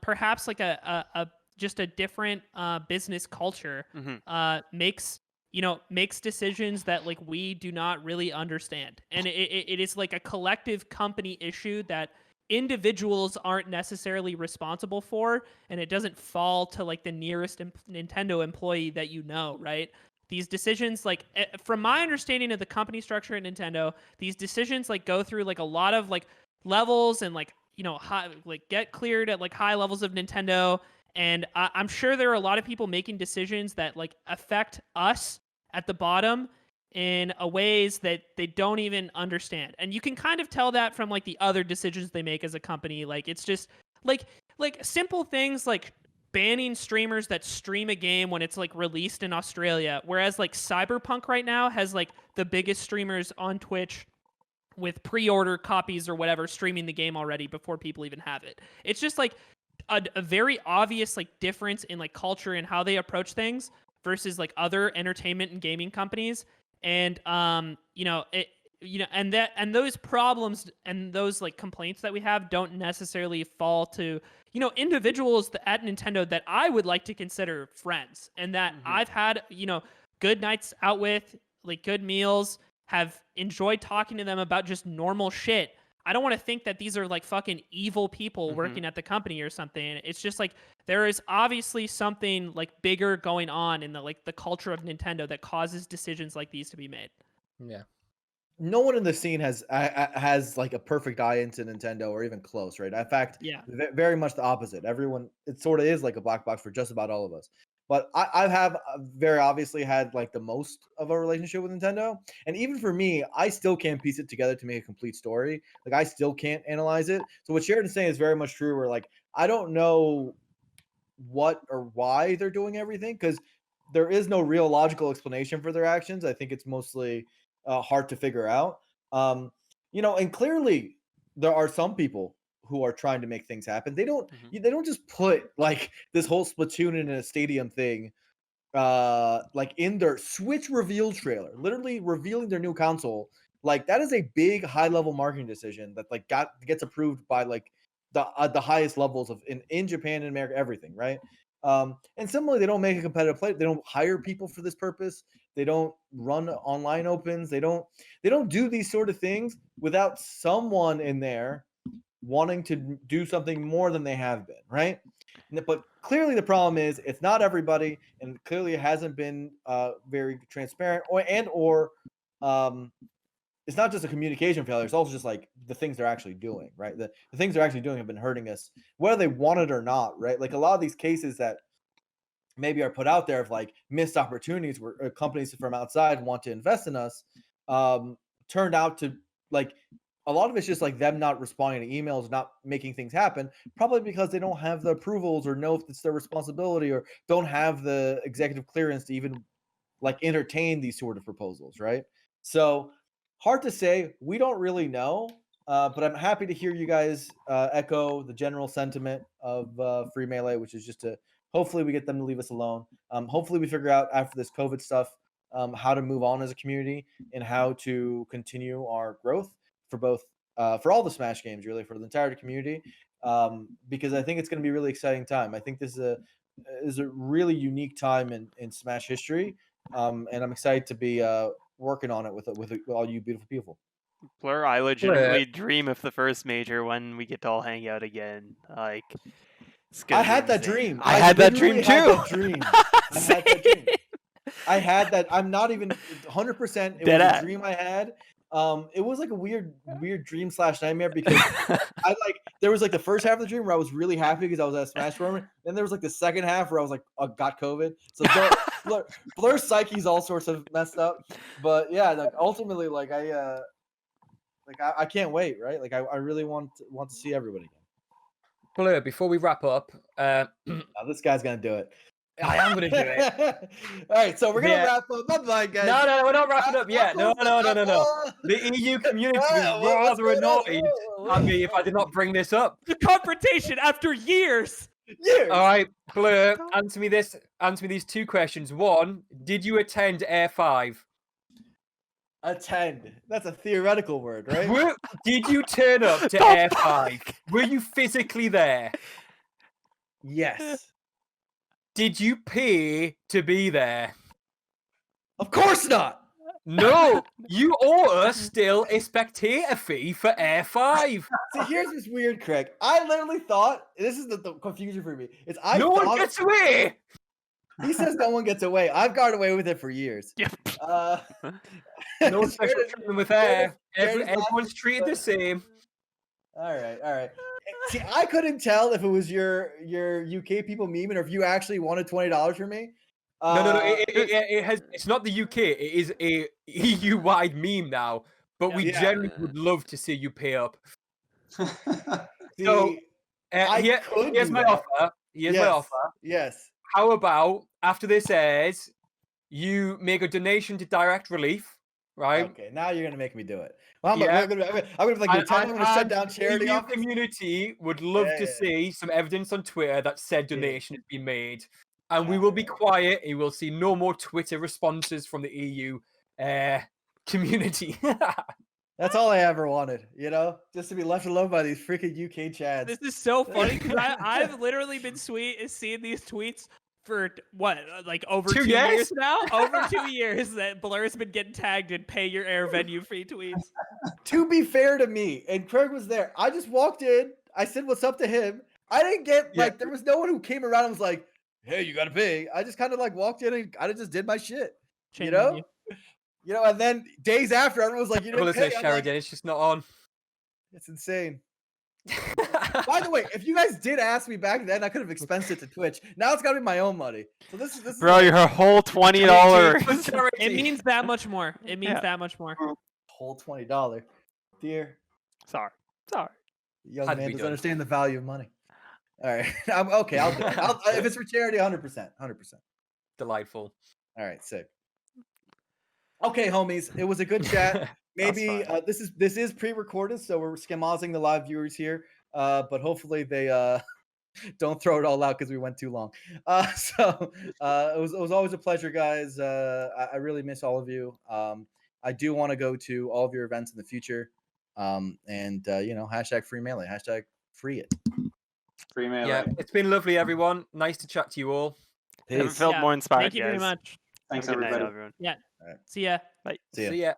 perhaps like a just a different business culture, Mhm. makes decisions that like we do not really understand, and it is like a collective company issue that individuals aren't necessarily responsible for, and it doesn't fall to like the nearest Nintendo employee that right. These decisions, like, from my understanding of the company structure at Nintendo, these decisions like go through like a lot of like levels, and like high, like get cleared at like high levels of Nintendo. And I'm sure there are a lot of people making decisions that like affect us at the bottom in a ways that they don't even understand. And you can kind of tell that from like the other decisions they make as a company. Like, it's just like simple things like banning streamers that stream a game when it's like released in Australia, whereas like Cyberpunk right now has like the biggest streamers on Twitch with pre-order copies or whatever streaming the game already before people even have it. It's just like a very obvious like difference in like culture and how they approach things versus like other entertainment and gaming companies. And and those problems and those like complaints that we have don't necessarily fall to individuals at Nintendo that I would like to consider friends, and that Mhm. I've had good nights out with, like good meals, have enjoyed talking to them about just normal shit. I don't want to think that these are like fucking evil people Mhm. working at the company or something. It's just like there is obviously something like bigger going on in the culture of Nintendo that causes decisions like these to be made. Yeah. No one in the scene has like a perfect eye into Nintendo or even close, right? In fact, Yeah. very much the opposite. Everyone, it sort of is like a black box for just about all of us. But I have very obviously had like the most of a relationship with Nintendo, and even for me, I still can't piece it together to make a complete story. Like, I still can't analyze it. So what Sheridan's saying is very much true. Where like I don't know what or why they're doing everything, because there is no real logical explanation for their actions. I think it's mostly hard to figure out. Um, and clearly there are some people who are trying to make things happen. They don't Mhm. they don't just put like this whole Splatoon in a stadium thing like in their Switch reveal trailer, literally revealing their new console. Like, that is a big high level marketing decision that like gets approved by like the highest levels of in Japan and America, everything, right? And similarly, they don't make a competitive play. They don't hire people for this purpose. They don't run online opens. They don't do these sort of things without someone in there wanting to do something more than they have been, right? But clearly the problem is it's not everybody, and clearly it hasn't been very transparent, or um, it's not just a communication failure. It's also just like the things they're actually doing, right? The things they're actually doing have been hurting us, whether they want it or not, right? Like, a lot of these cases that maybe are put out there of like missed opportunities where companies from outside want to invest in us, um, turned out to like a lot of it's just like them not responding to emails, not making things happen, probably because they don't have the approvals or know if it's their responsibility or don't have the executive clearance to even like entertain these sort of proposals, right? So hard to say. We don't really know, but I'm happy to hear you guys echo the general sentiment of Free Melee, which is just to hopefully we get them to leave us alone. Hopefully we figure out after this COVID stuff how to move on as a community and how to continue our growth for both for all the Smash games, really, for the entire community. Because I think it's going to be a really exciting time. I think this is a really unique time in Smash history, and I'm excited to be working on it with all you beautiful people. Blur, I legitimately dream of the first major when we get to all hang out again. Like, it's I gonna be had that insane. dream. I had that dream literally had too. that dream. I had that dream. I had that. I'm not even 100%. It was Deadass. a dream I had. It was like a weird dream / nightmare because I like there was like the first half of the dream where I was really happy because I was at a Smash tournament. Then there was like the second half where I was like, got COVID. So Blur's psyche's all sorts of messed up. But yeah, like ultimately, like I can't wait, right? Like I really want to see everybody again. Blur, before we wrap up, Oh, this guy's gonna do it. I am going to do it. All right, so we're gonna Yeah. wrap up. Bye bye, guys. No, we're not wrapping up yet. No. The EU community is rather annoyed at me if I did not bring this up. The confrontation after years. Years. All right, Blur, answer me these two questions. One, did you attend Air 5? Attend. That's a theoretical word, right? Did you turn up to Stop. Air 5? Were you physically there? Yes. Did you pay to be there? Of course not. No, you owe us still a spectator fee for Air 5. See, here's what's weird, Craig. I literally thought this is the confusion for me. Is I No one thought gets away. he says no one gets away. I've got away with it for years. Yep. Uh, No special treatment with Air. Jared is Everyone's treated the same. all right. See, I couldn't tell if it was your UK people memeing or if you actually wanted $20 from me. No. It's not the UK. It is a EU-wide meme now. But we Yeah. generally would love to see you pay up. See, So, I could here's do my that. offer. Here's my Yes. offer. yes. How about after this airs, you make a donation to Direct Relief, right? Okay, now you're gonna make me do it. Well, I'm Yeah. gonna be like, you're telling me I'm gonna shut down charity The EU office. community would love to Yeah. see some evidence on Twitter that said Yeah. donation has been made, and we will be quiet. You will see no more Twitter responses from the EU community. That's all I ever wanted, just to be left alone by these freaking UK chads. This is so funny because I've literally been seeing these tweets for what, like over 2 2 years? years now? Over 2 years that Blur's been getting tagged in pay your air venue fee tweets. To be fair to me, and Craig was there, I just walked in, I said what's up to him. I didn't get Yeah. there was no one who came around and was like, hey, you gotta pay. I just kind of walked in and I just did my shit. Chain know? venue. And then days after, everyone was like, you Well, didn't it's pay. a I'm like, Sheridan. It's just not on. it's insane. By the way, if you guys did ask me back then, I could have expensed it to Twitch. Now it's gotta be my own money. So this is Bro, your whole $20. It means that much more. It means Yeah. that much more. whole $20. Dear Sorry. young Had to man be doesn't done. understand the value of money. All right. I'm okay. I'll do it. If it's for charity, 100%. 100%. Delightful. All right, sick. Okay, homies, it was a good chat. Maybe fine. this is pre-recorded, so we're schemazing the live viewers here. But hopefully they don't throw it all out because we went too long. It was always a pleasure, guys. I really miss all of you. I do want to go to all of your events in the future. Hashtag free melee, hashtag free it. Free Melee. Yeah, it's been lovely, everyone. Nice to chat to you all. Never Peace. felt Yeah, more inspired, Thank you very guys. much. Thanks, Have a good night, everybody. everyone. See ya. Bye. See ya. See ya.